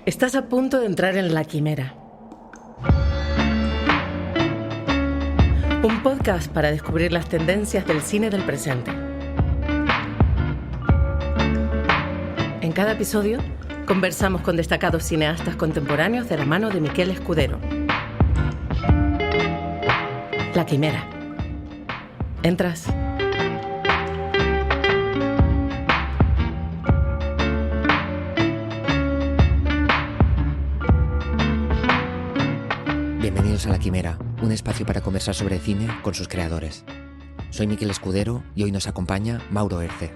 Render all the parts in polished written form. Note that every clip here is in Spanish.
Estás a punto de entrar en La Quimera. Un podcast para descubrir las tendencias del cine del presente. En cada episodio conversamos con destacados cineastas contemporáneos de la mano de Miquel Escudero. La Quimera. ¿Entras? Bienvenidos a La Quimera, un espacio para conversar sobre cine con sus creadores. Soy Miquel Escudero y hoy nos acompaña Mauro Herce.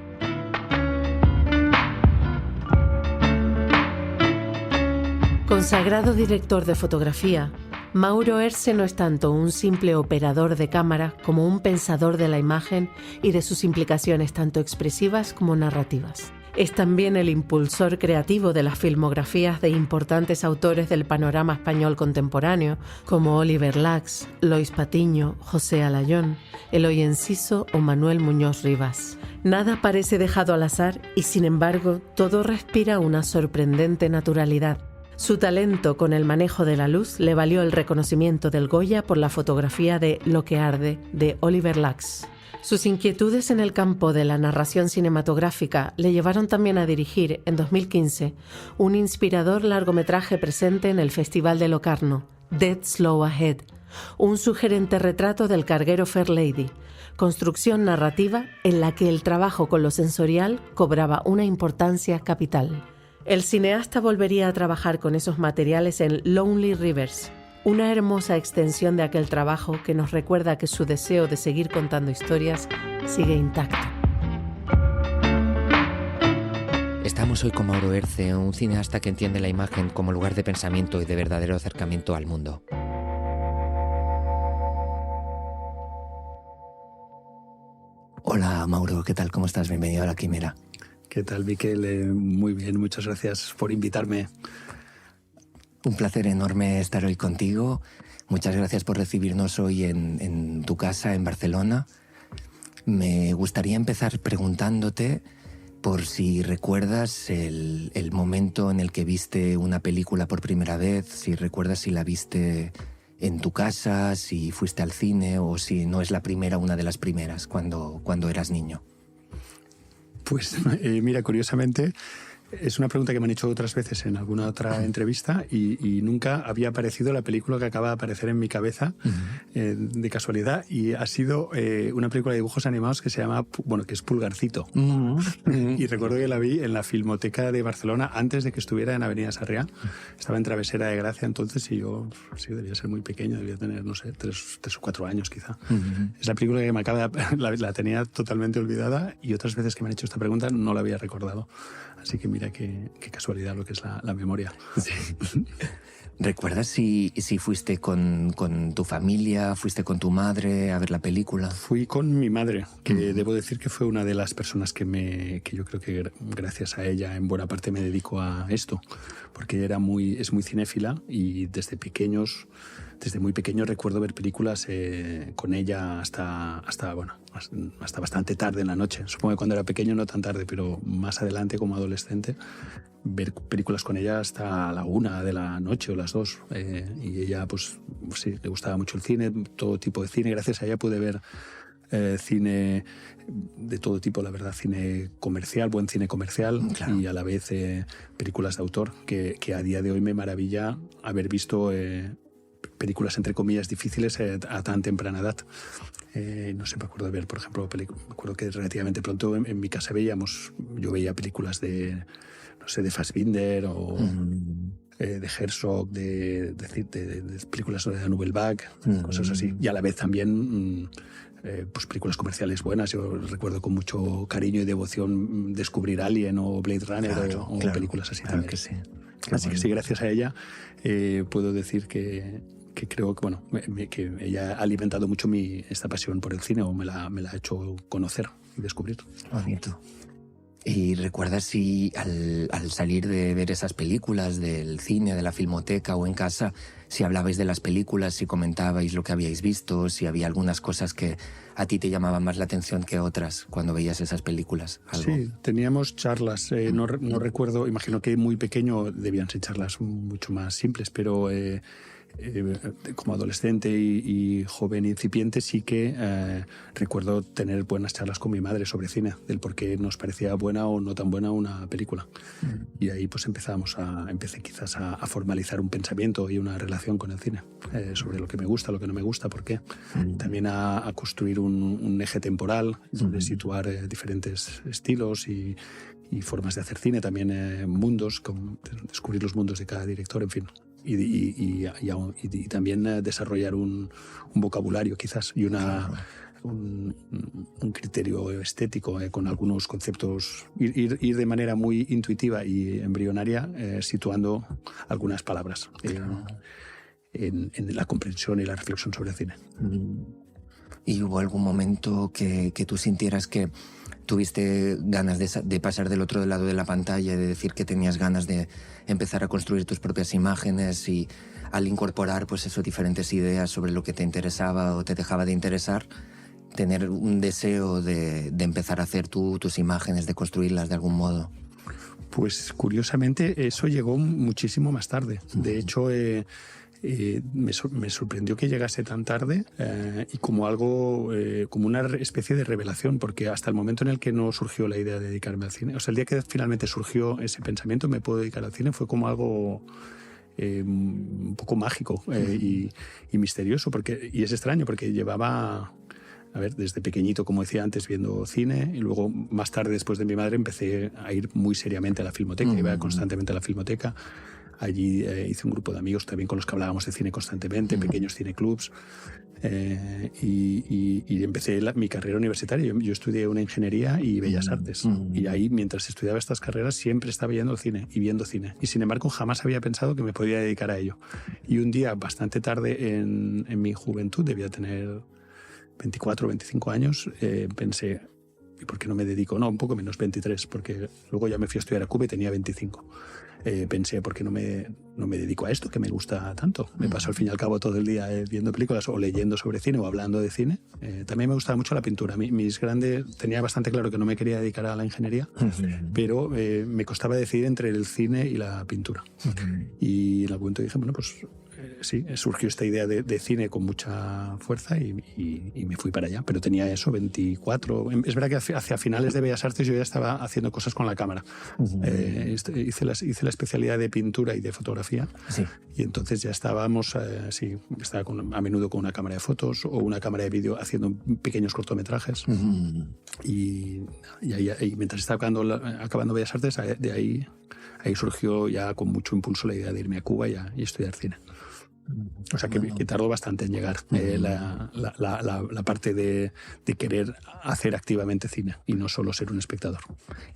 Consagrado director de fotografía, Mauro Herce no es tanto un simple operador de cámara como un pensador de la imagen y de sus implicaciones tanto expresivas como narrativas. Es también el impulsor creativo de las filmografías de importantes autores del panorama español contemporáneo, como Oliver Lax, Lois Patiño, José Alayón, Eloy Enciso o Manuel Muñoz Rivas. Nada parece dejado al azar y, sin embargo, todo respira una sorprendente naturalidad. Su talento con el manejo de la luz le valió el reconocimiento del Goya por la fotografía de Lo que arde, de Oliver Lax. Sus inquietudes en el campo de la narración cinematográfica le llevaron también a dirigir, en 2015, un inspirador largometraje presente en el Festival de Locarno, Dead Slow Ahead, un sugerente retrato del carguero Fair Lady, construcción narrativa en la que el trabajo con lo sensorial cobraba una importancia capital. El cineasta volvería a trabajar con esos materiales en Lonely Rivers, una hermosa extensión de aquel trabajo que nos recuerda que su deseo de seguir contando historias sigue intacto. Estamos hoy con Mauro Herce, un cineasta que entiende la imagen como lugar de pensamiento y de verdadero acercamiento al mundo. Hola Mauro, ¿qué tal? ¿Cómo estás? Bienvenido a La Quimera. ¿Qué tal, Miquel? Muy bien, muchas gracias por invitarme. Un placer enorme estar hoy contigo. Muchas gracias por recibirnos hoy en tu casa en Barcelona. Me gustaría empezar preguntándote por si recuerdas el momento en el que viste una película por primera vez, si recuerdas si la viste en tu casa, si fuiste al cine o si no es la primera, una de las primeras, cuando eras niño. Pues mira, curiosamente, es una pregunta que me han hecho otras veces en alguna otra entrevista y nunca había aparecido la película que acaba de aparecer en mi cabeza de casualidad, y ha sido una película de dibujos animados que se llama, que es Pulgarcito. Y recuerdo que la vi en la Filmoteca de Barcelona antes de que estuviera en Avenida Sarriá. Estaba en Travesera de Gracia entonces y yo sí, debía ser muy pequeño, debía tener, no sé, 3 o 4 años quizá. Es la película que me la tenía totalmente olvidada, y otras veces que me han hecho esta pregunta no la había recordado. Así que mira qué casualidad lo que es la memoria. Sí. ¿Recuerdas si fuiste con tu familia, fuiste con tu madre a ver la película? Fui con mi madre, que debo decir que fue una de las personas que yo creo que gracias a ella en buena parte me dedico a esto, porque es muy cinéfila y desde muy pequeño recuerdo ver películas con ella hasta bastante tarde en la noche. Supongo que cuando era pequeño no tan tarde, pero más adelante como adolescente, ver películas con ella hasta la 1 de la noche o las 2. Y ella, pues sí, le gustaba mucho el cine, todo tipo de cine. Gracias a ella pude ver cine de todo tipo, la verdad, cine comercial, buen cine comercial, claro. Y a la vez películas de autor, que a día de hoy me maravilla haber visto películas entre comillas difíciles a tan temprana edad. No sé, me acuerdo de ver, por ejemplo, me acuerdo que relativamente pronto en mi casa yo veía películas de Fassbinder o de Herzog, de películas de la Nouvelle Vague, cosas así. Y a la vez también pues películas comerciales buenas. Yo recuerdo con mucho cariño y devoción descubrir Alien o Blade Runner, claro, o películas así también. Que sí. Así que sí, gracias a ella puedo decir que creo que ella ha alimentado mucho esta pasión por el cine, o me la ha hecho conocer y descubrir. Bonito. ¿Y recuerdas si al salir de ver esas películas del cine, de la filmoteca o en casa, si hablabais de las películas, si comentabais lo que habíais visto, si había algunas cosas que a ti te llamaban más la atención que otras cuando veías esas películas? ¿Algo? Sí, teníamos charlas. No recuerdo, imagino que muy pequeño debían ser charlas mucho más simples, pero como adolescente y joven incipiente sí que recuerdo tener buenas charlas con mi madre sobre cine, del por qué nos parecía buena o no tan buena una película. Y ahí pues empecé quizás a formalizar un pensamiento y una relación con el cine, sobre lo que me gusta, lo que no me gusta, por qué. También a construir un eje temporal donde situar diferentes estilos y formas de hacer cine, también mundos, descubrir los mundos de cada director, en fin. Y también desarrollar un vocabulario quizás y un criterio estético con algunos conceptos, ir de manera muy intuitiva y embrionaria situando algunas palabras en la comprensión y la reflexión sobre el cine. ¿Y hubo algún momento que tú sintieras que tuviste ganas de pasar del otro lado de la pantalla, de decir que tenías ganas de empezar a construir tus propias imágenes y al incorporar pues eso, diferentes ideas sobre lo que te interesaba o te dejaba de interesar, tener un deseo de empezar a hacer tus imágenes, de construirlas de algún modo? Pues curiosamente eso llegó muchísimo más tarde. De hecho, me sorprendió que llegase tan tarde y como algo, como una especie de revelación, porque hasta el momento en el que no surgió la idea de dedicarme al cine, o sea, el día que finalmente surgió ese pensamiento, me puedo dedicar al cine, fue como algo un poco mágico y misterioso, y es extraño porque llevaba... A ver, desde pequeñito, como decía antes, viendo cine, y luego más tarde, después de mi madre, empecé a ir muy seriamente a la filmoteca, iba constantemente a la filmoteca. Allí hice un grupo de amigos también con los que hablábamos de cine constantemente, pequeños cineclubs, y empecé mi carrera universitaria. Yo estudié una ingeniería y bellas artes, y ahí, mientras estudiaba estas carreras, siempre estaba yendo al cine y viendo cine, y sin embargo jamás había pensado que me podía dedicar a ello. Y un día, bastante tarde en mi juventud, debía tener 24 o 25 años, pensé, ¿y por qué no me dedico? No, un poco menos, 23, porque luego ya me fui a estudiar a Cuba y tenía 25. Pensé, ¿por qué no me dedico a esto que me gusta tanto? Me paso al fin y al cabo todo el día viendo películas o leyendo sobre cine o hablando de cine. También me gustaba mucho la pintura. Tenía bastante claro que no me quería dedicar a la ingeniería, pero me costaba decidir entre el cine y la pintura. Y en algún momento dije, bueno, pues sí, surgió esta idea de cine con mucha fuerza y me fui para allá. Pero tenía eso, 24. Es verdad que hacia finales de Bellas Artes yo ya estaba haciendo cosas con la cámara. Hice la especialidad de pintura y de fotografía. Sí. Y entonces ya estábamos, estaba a menudo con una cámara de fotos o una cámara de vídeo haciendo pequeños cortometrajes. Y mientras estaba acabando Bellas Artes, de ahí surgió ya con mucho impulso la idea de irme a Cuba y estudiar cine. O sea que tardó bastante en llegar la parte de querer hacer activamente cine y no solo ser un espectador.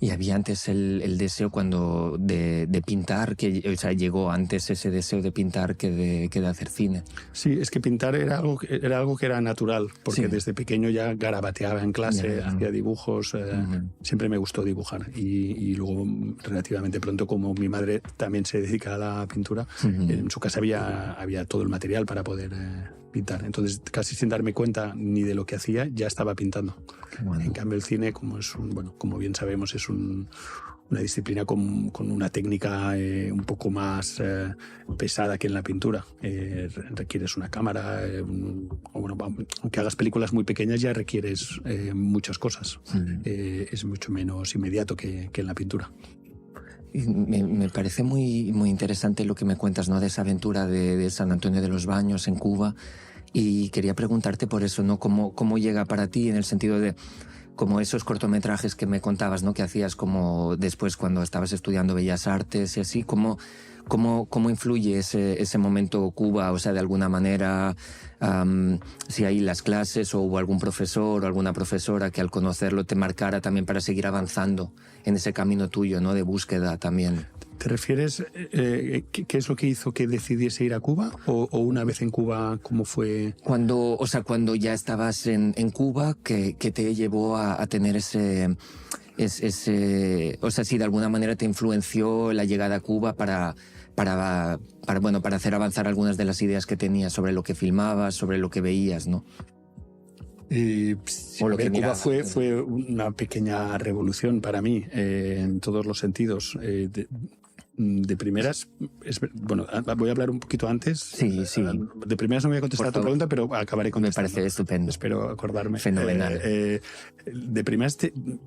¿Y había antes el deseo cuando de pintar, o sea, llegó antes ese deseo de pintar que de hacer cine? Sí, es que pintar era algo que era natural, porque desde pequeño ya garabateaba en clase, hacía dibujos, siempre me gustó dibujar y luego relativamente pronto, como mi madre también se dedica a la pintura, en su casa había todo el material para poder pintar. Entonces, casi sin darme cuenta ni de lo que hacía, ya estaba pintando. Bueno. En cambio, el cine, como bien sabemos, es una disciplina con una técnica un poco más pesada que en la pintura. Requieres una cámara, aunque hagas películas muy pequeñas ya requieres muchas cosas. Es mucho menos inmediato que en la pintura. Me parece muy, muy interesante lo que me cuentas, ¿no? De esa aventura de San Antonio de los Baños en Cuba, y quería preguntarte por eso, ¿no? ¿Cómo llega para ti en el sentido de como esos cortometrajes que me contabas, ¿no? Que hacías como después cuando estabas estudiando Bellas Artes y así, ¿cómo influye ese momento Cuba? O sea, de alguna manera, si hay las clases o hubo algún profesor o alguna profesora que al conocerlo te marcara también para seguir avanzando en ese camino tuyo, ¿no? De búsqueda también. ¿Te refieres qué es lo que hizo que decidiese ir a Cuba? ¿O una vez en Cuba, cómo fue? Cuando ya estabas en Cuba, ¿qué te llevó a tener O sea, si de alguna manera te influenció la llegada a Cuba para hacer avanzar algunas de las ideas que tenías sobre lo que filmabas, sobre lo que veías, ¿no? Sí, Cuba fue una pequeña revolución para mí, en todos los sentidos. De primeras, voy a hablar un poquito antes. Sí. De primeras no voy a contestar a tu pregunta, pero acabaré contestando. Me parece estupendo. Espero acordarme. Fenomenal. De primeras,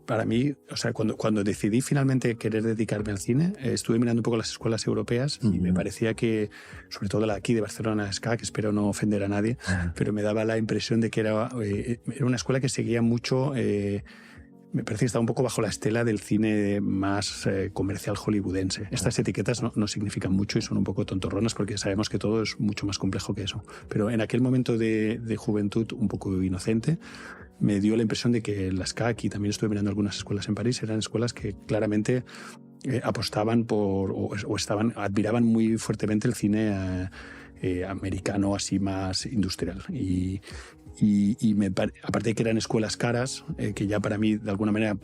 para mí, o sea, cuando decidí finalmente querer dedicarme al cine, estuve mirando un poco las escuelas europeas y me parecía que, sobre todo la de aquí de Barcelona, SCA, que espero no ofender a nadie, pero me daba la impresión de que era una escuela que seguía mucho... me parece que está un poco bajo la estela del cine más comercial hollywoodense. Estas etiquetas no significan mucho y son un poco tontorronas porque sabemos que todo es mucho más complejo que eso. Pero en aquel momento de juventud un poco inocente, me dio la impresión de que las CAC, y también estuve mirando algunas escuelas en París, eran escuelas que claramente apostaban por admiraban muy fuertemente el cine americano así más industrial. Aparte de que eran escuelas caras, que ya para mí de alguna manera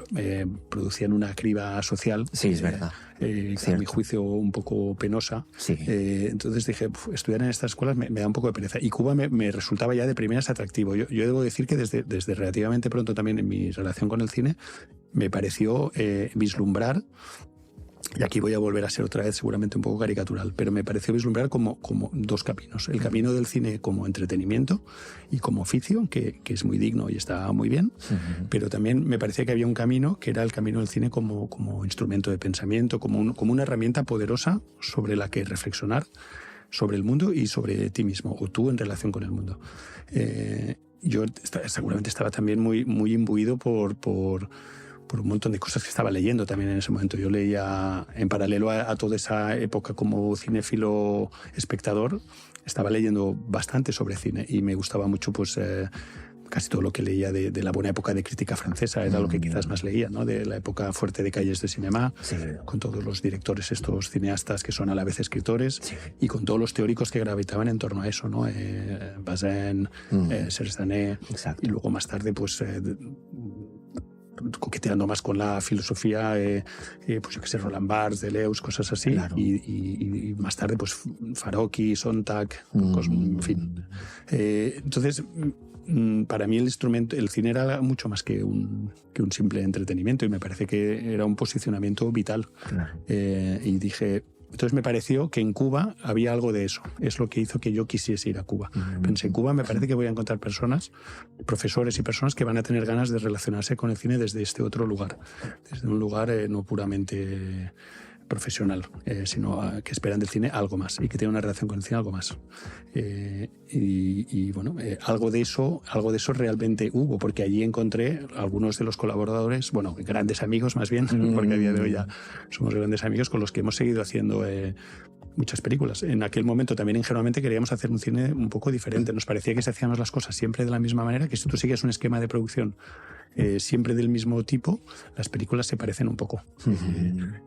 producían una criba social. Sí, es verdad. A mi juicio un poco penosa. Sí. Entonces dije, estudiar en estas escuelas me da un poco de pereza. Y Cuba me resultaba ya de primeras atractivo. Yo debo decir que desde relativamente pronto también en mi relación con el cine me pareció vislumbrar. Y aquí voy a volver a ser otra vez seguramente un poco caricatural, pero me pareció vislumbrar como dos caminos. El camino del cine como entretenimiento y como oficio, que es muy digno y está muy bien, pero también me parecía que había un camino que era el camino del cine como instrumento de pensamiento, como una herramienta poderosa sobre la que reflexionar sobre el mundo y sobre ti mismo, o tú en relación con el mundo. Yo seguramente estaba también muy, muy imbuido por un montón de cosas que estaba leyendo también en ese momento. Yo leía, en paralelo a toda esa época como cinéfilo espectador, estaba leyendo bastante sobre cine y me gustaba mucho pues casi todo lo que leía de la buena época de crítica francesa, era lo que quizás más leía, ¿no? De la época fuerte de Calles de Cinema, con todos los directores, estos cineastas que son a la vez escritores, y con todos los teóricos que gravitaban en torno a eso, ¿no? Bazin, Serge Danet, y luego más tarde pues coqueteando más con la filosofía, pues yo qué sé, Roland Barthes, Deleuze, cosas así, claro. y más tarde pues Farocki, Sontag, en fin. Entonces, para mí el cine era mucho más que un simple entretenimiento, y me parece que era un posicionamiento vital. Claro. Y dije... Entonces me pareció que en Cuba había algo de eso. Es lo que hizo que yo quisiese ir a Cuba. Pensé, en Cuba me parece que voy a encontrar personas, profesores y personas que van a tener ganas de relacionarse con el cine desde este otro lugar. Desde un lugar no puramente profesional, sino que esperan del cine algo más y que tienen una relación con el cine algo más. Y bueno, algo de eso realmente hubo, porque allí encontré algunos de los colaboradores, bueno, grandes amigos más bien, porque a día de hoy ya somos grandes amigos con los que hemos seguido haciendo muchas películas. En aquel momento también ingenuamente queríamos hacer un cine un poco diferente. Nos parecía que si hacíamos las cosas siempre de la misma manera, que si tú sigues un esquema de producción siempre del mismo tipo, las películas se parecen un poco.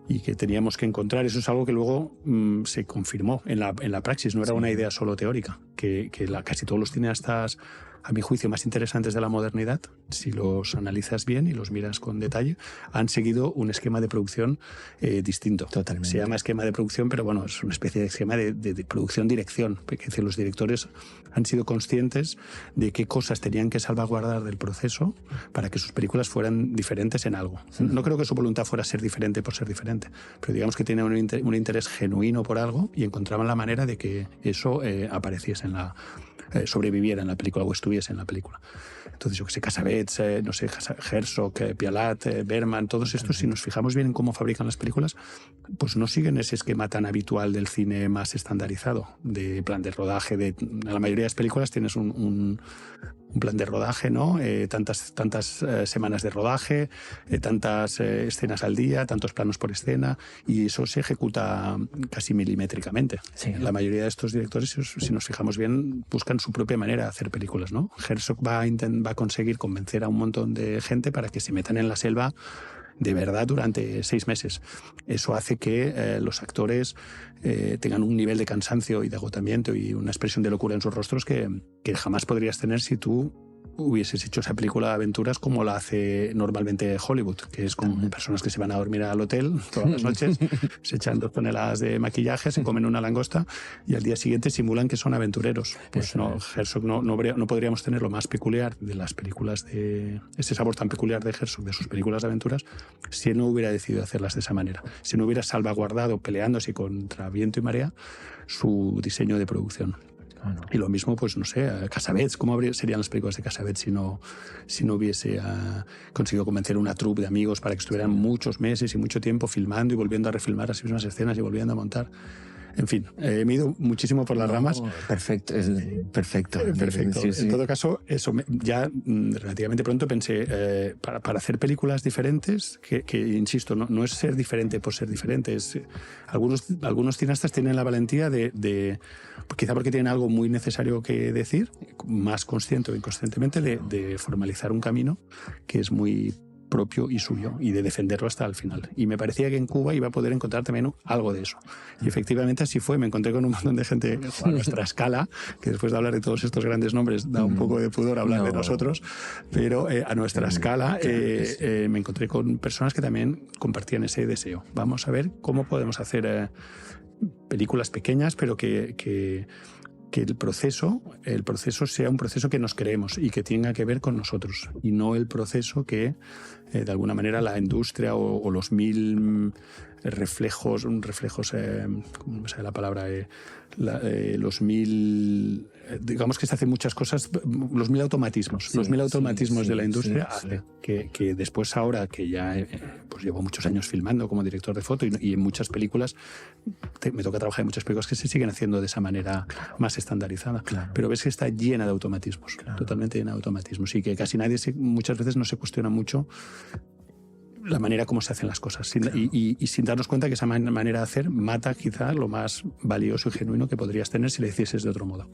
Y que teníamos que encontrar, eso es algo que luego se confirmó en la praxis, no era una idea solo teórica, que casi todos los cineastas, a mi juicio, más interesantes de la modernidad, si los analizas bien y los miras con detalle, han seguido un esquema de producción distinto. Totalmente. Se llama esquema de producción, pero bueno, es una especie de esquema de producción-dirección. Es decir, los directores han sido conscientes de qué cosas tenían que salvaguardar del proceso para que sus películas fueran diferentes en algo. No creo que su voluntad fuera ser diferente por ser diferente, pero digamos que tienen un interés genuino por algo y encontraban la manera de que eso apareciese sobreviviera en la película o estuviese en la película. Entonces, yo que sé, Cassavetes, no sé, Herzog, Pialat, Berman, todos estos, si nos fijamos bien en cómo fabrican las películas, pues no siguen ese esquema tan habitual del cine más estandarizado, de plan de rodaje. En la mayoría de las películas tienes un plan de rodaje, ¿no? Tantas semanas de rodaje, tantas escenas al día, tantos planos por escena, y eso se ejecuta casi milimétricamente. Sí. La mayoría de estos directores, si nos fijamos bien, buscan su propia manera de hacer películas, ¿no? Herzog va a conseguir convencer a un montón de gente para que se metan en la selva de verdad durante 6 meses. Eso hace que los actores tengan un nivel de cansancio y de agotamiento y una expresión de locura en sus rostros que jamás podrías tener si tú hubieses hecho esa película de aventuras como la hace normalmente Hollywood, que es con personas que se van a dormir al hotel todas las noches, se echan 2 toneladas de maquillaje, se comen una langosta y al día siguiente simulan que son aventureros. Pues no, Herzog no podríamos tener lo más peculiar de las películas ese sabor tan peculiar de Herzog, de sus películas de aventuras, si no hubiera decidido hacerlas de esa manera, si no hubiera salvaguardado, peleándose contra viento y marea, su diseño de producción. Y lo mismo, pues no sé, Cassavetes, ¿cómo serían las películas de Cassavetes si no hubiese conseguido convencer a una troupe de amigos para que estuvieran muchos meses y mucho tiempo filmando y volviendo a refilmar las mismas escenas y volviendo a montar? En fin, me he ido muchísimo por las ramas. Perfecto, perfecto. Perfecto. Sí. En todo caso, eso, ya relativamente pronto pensé, para hacer películas diferentes, que insisto, no es ser diferente por ser diferente. Algunos cineastas tienen la valentía de quizá porque tienen algo muy necesario que decir, más consciente o inconscientemente, de formalizar un camino que es muy propio y suyo, y de defenderlo hasta el final. Y me parecía que en Cuba iba a poder encontrar también algo de eso. Y efectivamente así fue. Me encontré con un montón de gente a nuestra escala, que después de hablar de todos estos grandes nombres da un poco de pudor hablar de nosotros, pero a nuestra escala me encontré con personas que también compartían ese deseo. Vamos a ver cómo podemos hacer películas pequeñas, pero que el proceso sea un proceso que nos creemos y que tenga que ver con nosotros, y no el proceso que de alguna manera la industria o los 1000 reflejos, ¿cómo me sale la palabra? Los 1000, digamos que se hacen muchas cosas, los 1000 automatismos, de la industria hace que después, ahora que ya pues llevo muchos años filmando como director de foto y en muchas películas, me toca trabajar en muchas películas que se siguen haciendo de esa manera más estandarizada, pero ves que está llena de automatismos, totalmente llena de automatismos, y que casi nadie muchas veces no se cuestiona mucho la manera como se hacen las cosas, y sin darnos cuenta que esa manera de hacer mata quizá lo más valioso y genuino que podrías tener si le hicieses de otro modo.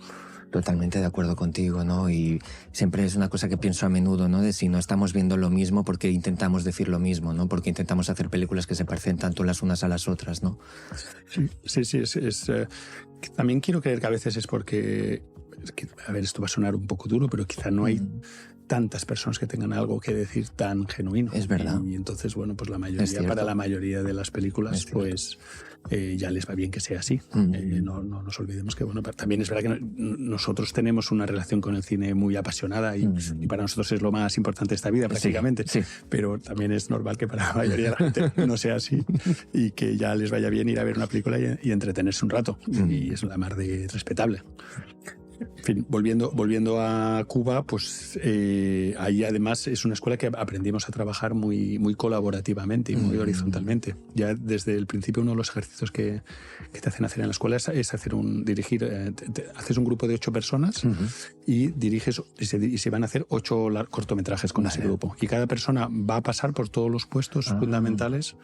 Totalmente de acuerdo contigo, ¿no? Y siempre es una cosa que pienso a menudo, ¿no? De si no estamos viendo lo mismo, porque intentamos decir lo mismo, ¿no? Porque intentamos hacer películas que se parecen tanto las unas a las otras, ¿no? Sí. También quiero creer que a veces es porque, a ver, esto va a sonar un poco duro, pero quizá no hay tantas personas que tengan algo que decir tan genuino. Es verdad. Y entonces, bueno, pues para la mayoría de las películas, pues ya les va bien que sea así. No nos olvidemos que, bueno, también es verdad que nosotros tenemos una relación con el cine muy apasionada y para nosotros es lo más importante de esta vida, prácticamente. Sí. Pero también es normal que para la mayoría de la gente no sea así y que ya les vaya bien ir a ver una película y entretenerse un rato. Y es la mar de respetable. En fin, volviendo a Cuba, pues ahí además es una escuela que aprendimos a trabajar muy, muy colaborativamente y muy horizontalmente. Ya desde el principio uno de los ejercicios que te hacen hacer en la escuela es hacer haces un grupo de 8 personas y diriges y se van a hacer 8 cortometrajes con ese grupo. Y cada persona va a pasar por todos los puestos fundamentales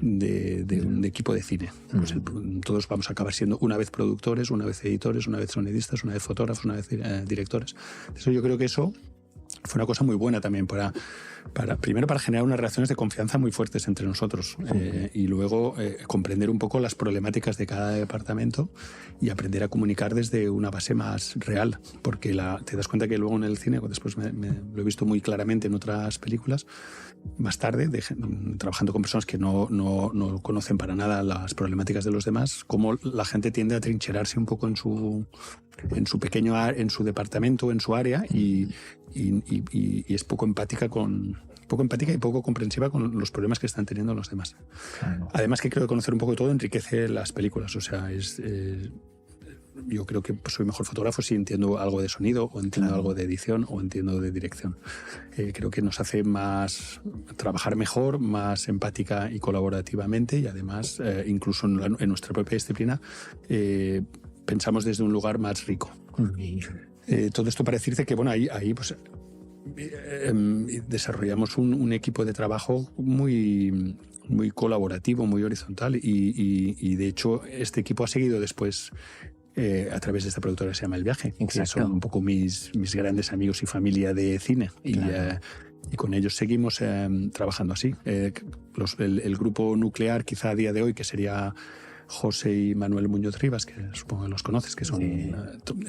de un equipo de cine. Pues todos vamos a acabar siendo una vez productores, una vez editores, una vez sonidistas, una vez fotógrafos, una vez directores. Eso, yo creo que eso fue una cosa muy buena también primero para generar unas relaciones de confianza muy fuertes entre nosotros y luego comprender un poco las problemáticas de cada departamento y aprender a comunicar desde una base más real, porque te das cuenta que luego en el cine, después lo he visto muy claramente en otras películas, más tarde, trabajando con personas que no conocen para nada las problemáticas de los demás, cómo la gente tiende a trincherarse un poco en su departamento, en su área, y es poco empática y poco comprensiva con los problemas que están teniendo los demás. Claro. Además, que creo que conocer un poco de todo enriquece las películas. O sea, yo creo que soy mejor fotógrafo si entiendo algo de sonido, o entiendo algo de edición, o entiendo de dirección. Creo que nos hace trabajar mejor, más empática y colaborativamente, y además, incluso en nuestra propia disciplina, pensamos desde un lugar más rico. Todo esto para decirte que, bueno, ahí pues desarrollamos un equipo de trabajo muy, muy colaborativo, muy horizontal, y de hecho este equipo ha seguido después a través de esta productora que se llama El Viaje. Exacto. Que son un poco mis grandes amigos y familia de cine. Claro. Y con ellos seguimos trabajando así. El grupo nuclear, quizá a día de hoy, que sería José y Manuel Muñoz Rivas, que supongo que los conoces, que son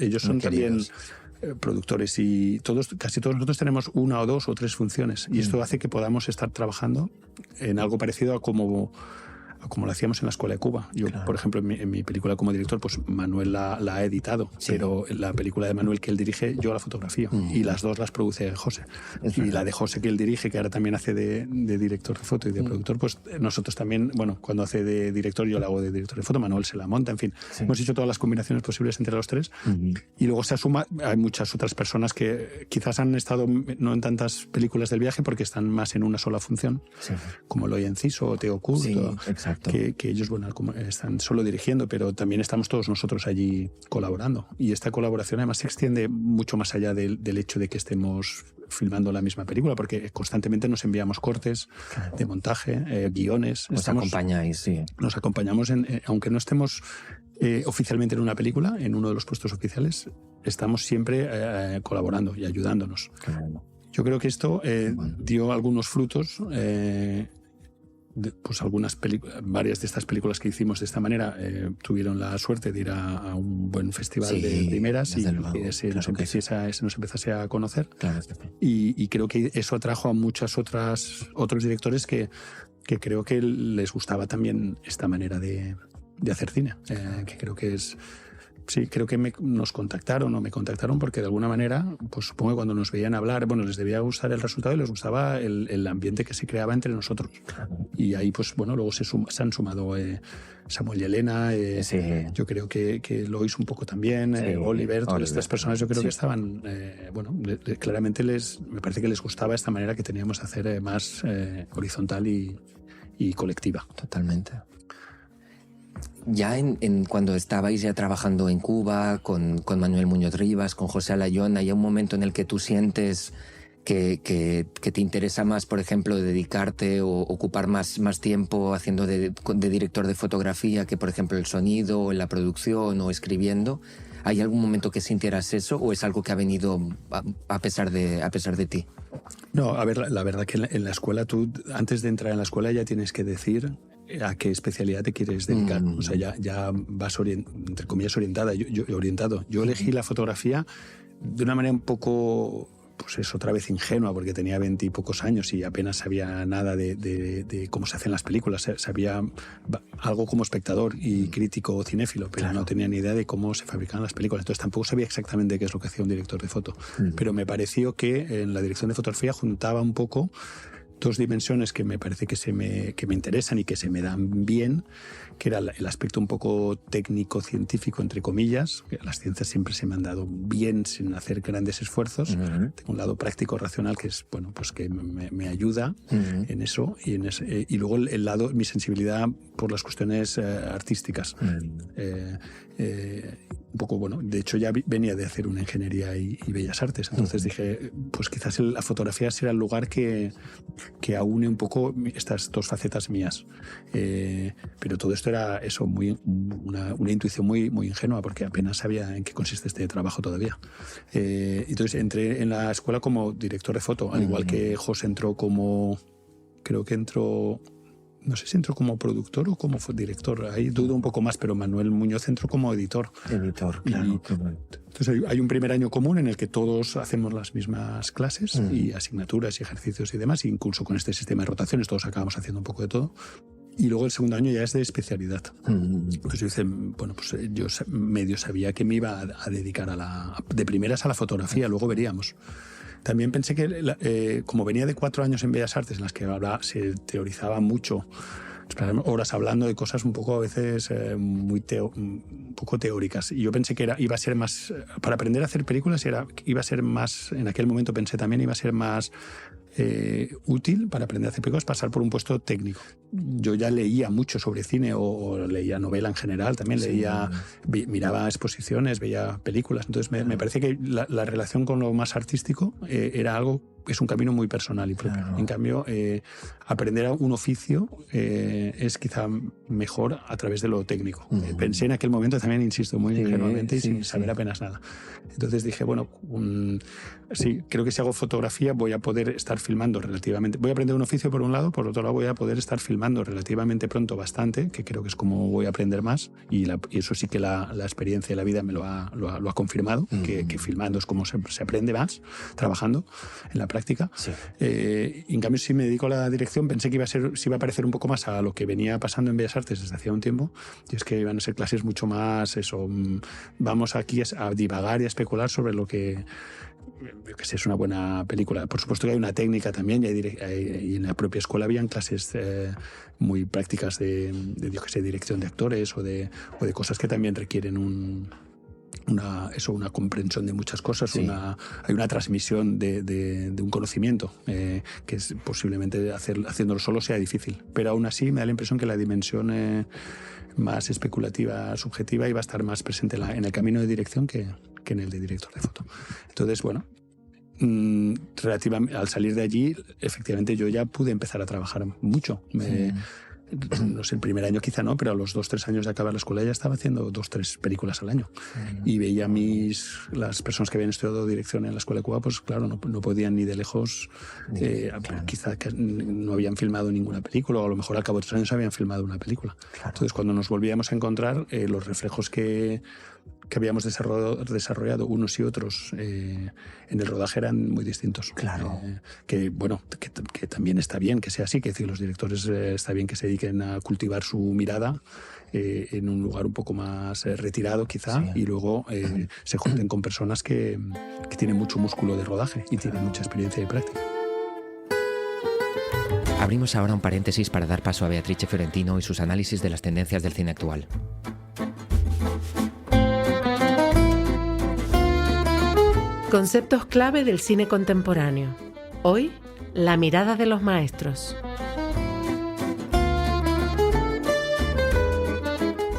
ellos son también productores y casi todos nosotros tenemos 1 o 2 o 3 funciones y esto hace que podamos estar trabajando en algo parecido a como lo hacíamos en la Escuela de Cuba. Yo, por ejemplo, en mi película como director, pues Manuel la ha editado, pero la película de Manuel que él dirige, yo la fotografío y las dos las produce José. Y la de José que él dirige, que ahora también hace de director de foto y de productor, pues nosotros también, bueno, cuando hace de director yo la hago de director de foto, Manuel se la monta, en fin. Hemos hecho todas las combinaciones posibles entre los tres y luego se asuma, hay muchas otras personas que quizás han estado no en tantas películas del viaje porque están más en una sola función, como Eloy Enciso o Teo Kurt. Que ellos, bueno, están solo dirigiendo, pero también estamos todos nosotros allí colaborando. Y esta colaboración además se extiende mucho más allá del hecho de que estemos filmando la misma película, porque constantemente nos enviamos cortes de montaje, guiones. Os acompañáis, sí. Nos acompañamos, aunque no estemos oficialmente en una película, en uno de los puestos oficiales, estamos siempre colaborando y ayudándonos. Claro. Yo creo que esto dio algunos frutos. Pues varias de estas películas que hicimos de esta manera tuvieron la suerte de ir a un buen festival de primeras y que se nos empezase a conocer. Claro. Y creo que eso atrajo a muchos otros directores que creo que les gustaba también esta manera de hacer cine, que creo que es... Sí, creo que nos contactaron o me contactaron porque de alguna manera, pues supongo que cuando nos veían hablar, bueno, les debía gustar el resultado y les gustaba el ambiente que se creaba entre nosotros. Y ahí, pues bueno, luego se han sumado Samuel y Elena, yo creo que Lois un poco también, Oliver, todas estas personas yo creo que estaban, claramente me parece que les gustaba esta manera que teníamos de hacer más horizontal y colectiva. Totalmente. Ya cuando estabais ya trabajando en Cuba con Manuel Muñoz Rivas, con José Alayón, ¿hay un momento en el que tú sientes que te interesa más, por ejemplo, dedicarte o ocupar más tiempo haciendo de director de fotografía que, por ejemplo, el sonido o la producción o escribiendo? ¿Hay algún momento que sintieras eso o es algo que ha venido a pesar de ti? No, a ver, la verdad que en la escuela tú, antes de entrar en la escuela ya tienes que decir a qué especialidad te quieres dedicar. O sea, ya vas, entre comillas, orientado. Yo elegí la fotografía de una manera un poco, pues es otra vez ingenua, porque tenía 20 y pocos años y apenas sabía nada de cómo se hacen las películas. Sabía algo como espectador y crítico o cinéfilo, pero no tenía ni idea de cómo se fabricaban las películas. Entonces tampoco sabía exactamente qué es lo que hacía un director de foto. Pero me pareció que en la dirección de fotografía juntaba un poco dos dimensiones que me parece que me interesan y que se me dan bien, que era el aspecto un poco técnico-científico, entre comillas, que las ciencias siempre se me han dado bien sin hacer grandes esfuerzos. Tengo un lado práctico-racional que es, bueno, pues que me ayuda en eso, y luego el lado, mi sensibilidad por las cuestiones artísticas. Un poco, bueno, de hecho ya venía de hacer una ingeniería y bellas artes, entonces dije, pues quizás la fotografía será el lugar que aúne un poco estas dos facetas mías. Pero todo esto era eso, una intuición muy, muy ingenua, porque apenas sabía en qué consiste este trabajo todavía. Entonces entré en la escuela como director de foto, al igual que José entró no sé si entró como productor o como director, ahí dudo un poco más, pero Manuel Muñoz entró como editor. Claro. Entonces hay un primer año común en el que todos hacemos las mismas clases y asignaturas y ejercicios y demás, incluso con este sistema de rotaciones todos acabamos haciendo un poco de todo. Y luego el segundo año ya es de especialidad. Pues yo hice, bueno, pues yo medio sabía que me iba a dedicar de primeras a la fotografía, luego veríamos. También pensé que, como venía de 4 años en Bellas Artes, en las que ahora se teorizaba mucho, horas hablando de cosas un poco a veces un poco teóricas, y yo pensé que iba a ser más, para aprender a hacer películas, iba a ser más, en aquel momento pensé también, iba a ser más útil para aprender a hacer películas pasar por un puesto técnico. Yo ya leía mucho sobre cine o leía novela en general, también miraba exposiciones, veía películas, entonces me parece que la relación con lo más artístico era algo es un camino muy personal y propio. Claro. En cambio, aprender un oficio es quizá mejor a través de lo técnico. Pensé en aquel momento también, insisto, muy ingenuamente y sin saber apenas nada. Entonces dije, bueno, sí, creo que si hago fotografía voy a poder estar filmando relativamente. Voy a aprender un oficio por un lado, por otro lado voy a poder estar filmando relativamente pronto bastante, que creo que es como voy a aprender más. Y eso sí que la experiencia de la vida me lo ha confirmado, que filmando es como se aprende más, trabajando en la práctica. Sí. En cambio, si me dedico a la dirección, pensé que se iba a parecer un poco más a lo que venía pasando en Bellas Artes desde hacía un tiempo, y es que iban a ser clases mucho más vamos aquí a divagar y a especular sobre lo que es una buena película. Por supuesto que hay una técnica también, y en la propia escuela habían clases muy prácticas de dirección de actores o de cosas que también requieren una comprensión de muchas cosas. Sí. Hay una transmisión de un conocimiento que es posiblemente haciéndolo solo sea difícil, pero aún así me da la impresión que la dimensión más especulativa, subjetiva, iba a estar más presente en el camino de dirección que en el de director de foto. Entonces, bueno, relativamente, al salir de allí, efectivamente yo ya pude empezar a trabajar mucho. No sé, el primer año quizá no, pero a los 2-3 años de acabar la escuela ya estaba haciendo 2-3 películas al año. Y veía las personas que habían estudiado dirección en la Escuela de Cuba, pues claro, no podían ni de lejos, quizá que no habían filmado ninguna película, o a lo mejor al cabo de 3 años habían filmado una película. Claro. Entonces, cuando nos volvíamos a encontrar, los reflejos que habíamos desarrollado unos y otros en el rodaje eran muy distintos. Claro. Que también está bien que sea así, que decir, los directores está bien que se dediquen a cultivar su mirada en un lugar un poco más retirado quizá, y luego se junten con personas que tienen mucho músculo de rodaje y tienen mucha experiencia y práctica. Abrimos ahora un paréntesis para dar paso a Beatrice Fiorentino y sus análisis de las tendencias del cine actual. Conceptos clave del cine contemporáneo. Hoy, la mirada de los maestros.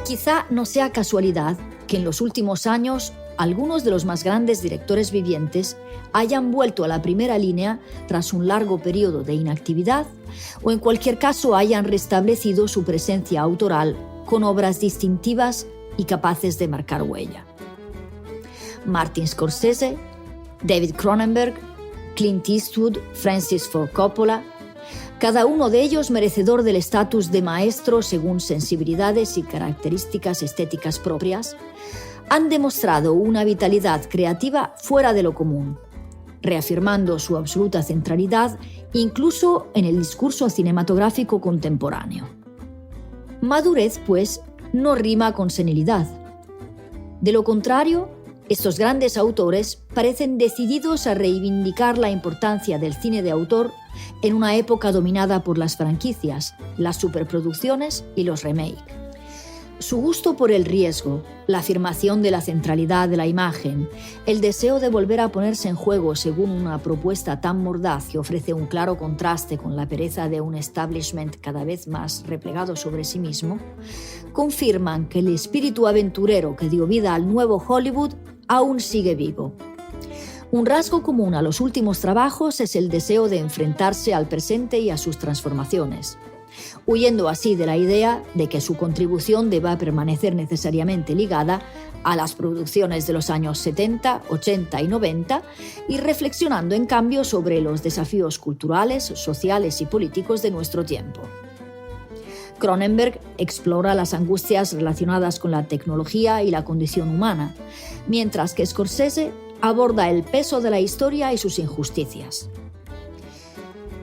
Quizá no sea casualidad que en los últimos años algunos de los más grandes directores vivientes hayan vuelto a la primera línea tras un largo periodo de inactividad, o en cualquier caso hayan restablecido su presencia autoral con obras distintivas y capaces de marcar huella. Martin Scorsese, David Cronenberg, Clint Eastwood, Francis Ford Coppola, cada uno de ellos merecedor del estatus de maestro según sensibilidades y características estéticas propias, han demostrado una vitalidad creativa fuera de lo común, reafirmando su absoluta centralidad incluso en el discurso cinematográfico contemporáneo. Madurez, pues, no rima con senilidad. De lo contrario, estos grandes autores parecen decididos a reivindicar la importancia del cine de autor en una época dominada por las franquicias, las superproducciones y los remakes. Su gusto por el riesgo, la afirmación de la centralidad de la imagen, el deseo de volver a ponerse en juego según una propuesta tan mordaz que ofrece un claro contraste con la pereza de un establishment cada vez más replegado sobre sí mismo, confirman que el espíritu aventurero que dio vida al nuevo Hollywood aún sigue vivo. Un rasgo común a los últimos trabajos es el deseo de enfrentarse al presente y a sus transformaciones, huyendo así de la idea de que su contribución deba permanecer necesariamente ligada a las producciones de los años 70, 80 y 90 y reflexionando en cambio sobre los desafíos culturales, sociales y políticos de nuestro tiempo. Cronenberg explora las angustias relacionadas con la tecnología y la condición humana, mientras que Scorsese aborda el peso de la historia y sus injusticias.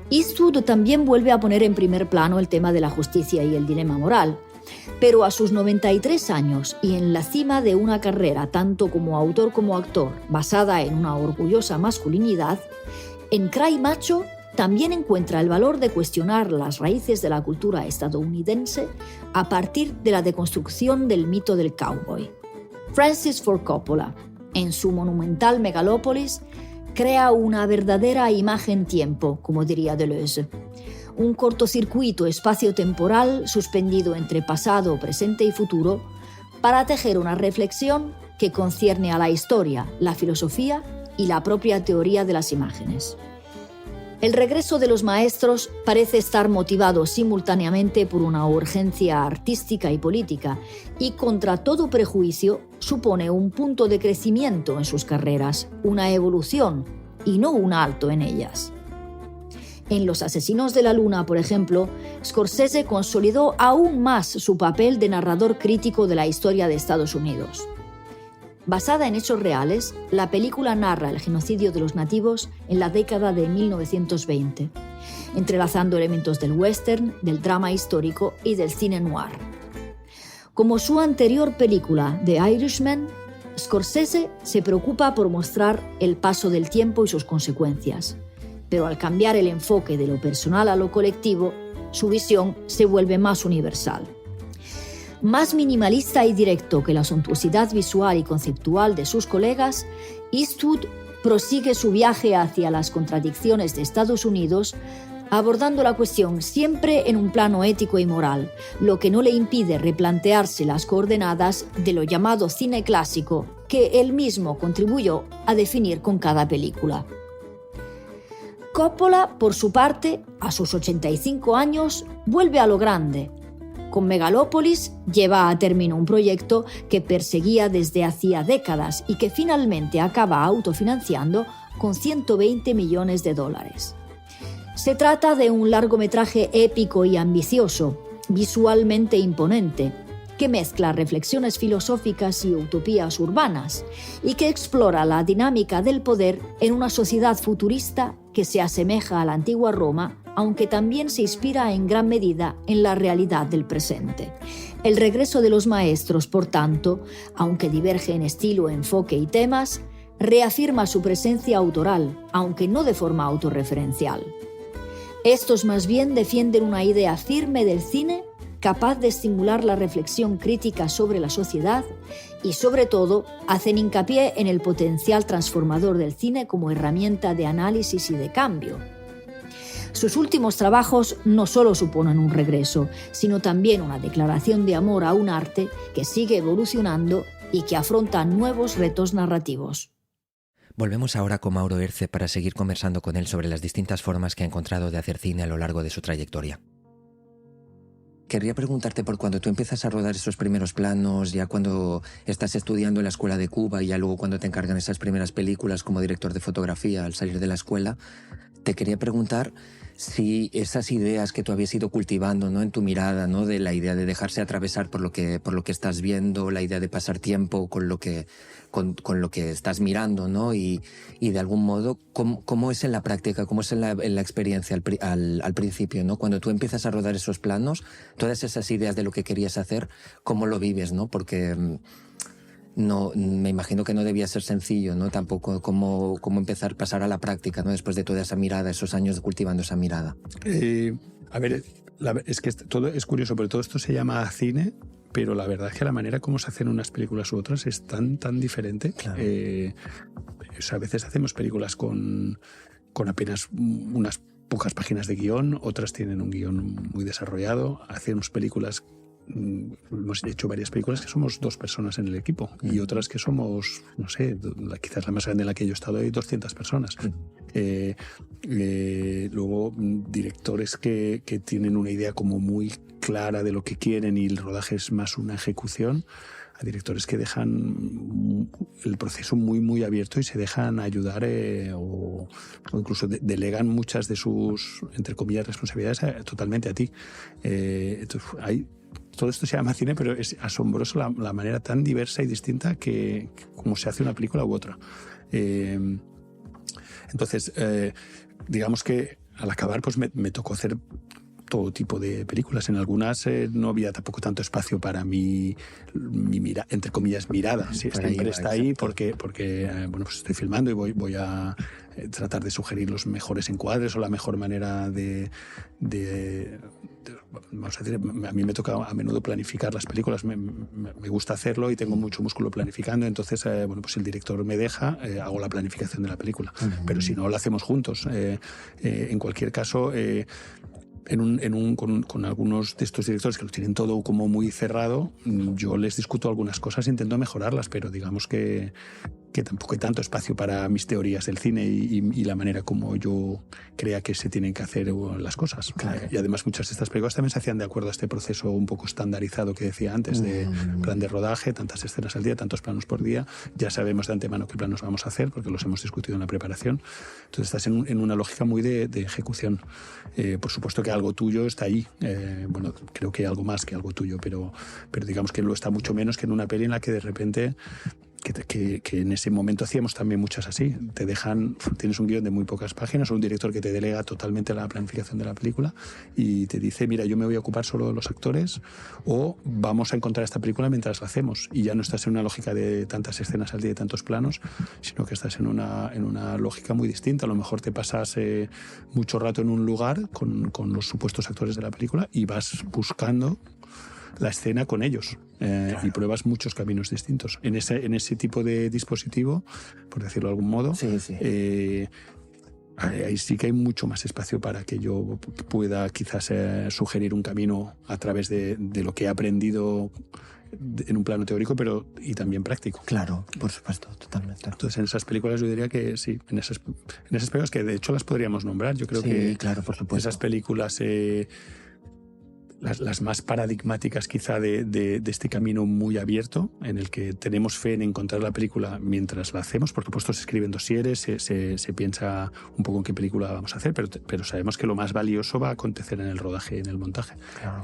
Eastwood también vuelve a poner en primer plano el tema de la justicia y el dilema moral, pero a sus 93 años y en la cima de una carrera tanto como autor como actor basada en una orgullosa masculinidad, en Cry Macho también encuentra el valor de cuestionar las raíces de la cultura estadounidense a partir de la deconstrucción del mito del cowboy. Francis Ford Coppola, en su monumental Megalópolis, crea una verdadera imagen-tiempo, como diría Deleuze. Un cortocircuito espacio-temporal suspendido entre pasado, presente y futuro para tejer una reflexión que concierne a la historia, la filosofía y la propia teoría de las imágenes. El regreso de los maestros parece estar motivado simultáneamente por una urgencia artística y política y, contra todo prejuicio, supone un punto de crecimiento en sus carreras, una evolución y no un alto en ellas. En Los asesinos de la luna, por ejemplo, Scorsese consolidó aún más su papel de narrador crítico de la historia de Estados Unidos. Basada en hechos reales, la película narra el genocidio de los nativos en la década de 1920, entrelazando elementos del western, del drama histórico y del cine noir. Como su anterior película, The Irishman, Scorsese se preocupa por mostrar el paso del tiempo y sus consecuencias, pero al cambiar el enfoque de lo personal a lo colectivo, su visión se vuelve más universal. Más minimalista y directo que la suntuosidad visual y conceptual de sus colegas, Eastwood prosigue su viaje hacia las contradicciones de Estados Unidos, abordando la cuestión siempre en un plano ético y moral, lo que no le impide replantearse las coordenadas de lo llamado cine clásico, que él mismo contribuyó a definir con cada película. Coppola, por su parte, a sus 85 años, vuelve a lo grande. Con Megalópolis lleva a término un proyecto que perseguía desde hacía décadas y que finalmente acaba autofinanciando con $120 millones. Se trata de un largometraje épico y ambicioso, visualmente imponente, que mezcla reflexiones filosóficas y utopías urbanas y que explora la dinámica del poder en una sociedad futurista que se asemeja a la antigua Roma, aunque también se inspira en gran medida en la realidad del presente. El regreso de los maestros, por tanto, aunque diverge en estilo, enfoque y temas, reafirma su presencia autoral, aunque no de forma autorreferencial. Estos más bien defienden una idea firme del cine, capaz de estimular la reflexión crítica sobre la sociedad y, sobre todo, hacen hincapié en el potencial transformador del cine como herramienta de análisis y de cambio. Sus últimos trabajos no solo suponen un regreso, sino también una declaración de amor a un arte que sigue evolucionando y que afronta nuevos retos narrativos. Volvemos ahora con Mauro Herce para seguir conversando con él sobre las distintas formas que ha encontrado de hacer cine a lo largo de su trayectoria. Querría preguntarte por cuando tú empiezas a rodar esos primeros planos, ya cuando estás estudiando en la escuela de Cuba y ya luego cuando te encargan esas primeras películas como director de fotografía al salir de la escuela, te quería preguntar si esas ideas que tú habías ido cultivando, ¿no?, en tu mirada, ¿no?, de la idea de dejarse atravesar por lo que estás viendo, la idea de pasar tiempo con lo que estás mirando, ¿no?, y de algún modo, ¿cómo es en la práctica, cómo es en la experiencia al principio, ¿no? Cuando tú empiezas a rodar esos planos, todas esas ideas de lo que querías hacer, ¿cómo lo vives, no? Porque no, me imagino que no debía ser sencillo, ¿no? Tampoco cómo empezar a pasar a la práctica, ¿no?, después de toda esa mirada, esos años cultivando esa mirada. A ver, es que todo es curioso, porque todo esto se llama cine, pero la verdad es que la manera como se hacen unas películas u otras es tan diferente. Claro. O sea, a veces hacemos películas con apenas unas pocas páginas de guión, otras tienen un guión muy desarrollado. Hacemos películas, hemos hecho varias películas que somos 2 personas en el equipo y otras que somos, no sé, quizás la más grande en la que yo he estado hay 200 personas. Luego directores que tienen una idea como muy clara de lo que quieren y el rodaje es más una ejecución, a directores que dejan el proceso muy abierto y se dejan ayudar o incluso delegan muchas de sus, entre comillas, responsabilidades totalmente a ti. Entonces, todo esto se llama cine, pero es asombroso la manera tan diversa y distinta que como se hace una película u otra. Entonces, digamos que al acabar pues me tocó hacer todo tipo de películas. En algunas no había tampoco tanto espacio para mi entre comillas, mirada. Sí, siempre está ahí porque bueno, pues estoy filmando y voy a tratar de sugerir los mejores encuadres o la mejor manera de vamos a decir, a mí me toca a menudo planificar las películas, me gusta hacerlo y tengo mucho músculo planificando, entonces bueno, pues el director me deja, hago la planificación de la película, pero si no, lo hacemos juntos. En cualquier caso, con algunos de estos directores que lo tienen todo como muy cerrado, yo les discuto algunas cosas e intento mejorarlas, pero digamos que que tampoco hay tanto espacio para mis teorías del cine y la manera como yo crea que se tienen que hacer las cosas. Claro. Y además muchas de estas películas también se hacían de acuerdo a este proceso un poco estandarizado que decía antes, de plan de rodaje, tantas escenas al día, tantos planos por día. Ya sabemos de antemano qué planos vamos a hacer porque los hemos discutido en la preparación. Entonces estás en una lógica muy de ejecución. Por supuesto que algo tuyo está ahí. Bueno, creo que hay algo más que algo tuyo, pero digamos que lo está mucho menos que en una peli en la que de repente... Que en ese momento hacíamos también muchas así. Tienes un guión de muy pocas páginas o un director que te delega totalmente la planificación de la película y te dice, mira, yo me voy a ocupar solo de los actores o vamos a encontrar esta película mientras la hacemos. Y ya no estás en una lógica de tantas escenas al día y tantos planos, sino que estás en una lógica muy distinta. A lo mejor te pasas mucho rato en un lugar con los supuestos actores de la película y vas buscando la escena con ellos claro. Y pruebas muchos caminos distintos. En ese tipo de dispositivo, por decirlo de algún modo, ahí sí que hay mucho más espacio para que yo pueda quizás sugerir un camino a través de lo que he aprendido en un plano teórico y también práctico. Claro, por supuesto, totalmente. Entonces en esas películas yo diría que sí, en esas películas que de hecho las podríamos nombrar. Yo creo que claro, por supuesto. Esas películas... Las más paradigmáticas quizá de este camino muy abierto en el que tenemos fe en encontrar la película mientras la hacemos. Por supuesto se escriben dosieres, se piensa un poco en qué película vamos a hacer, pero sabemos que lo más valioso va a acontecer en el rodaje y en el montaje. Claro.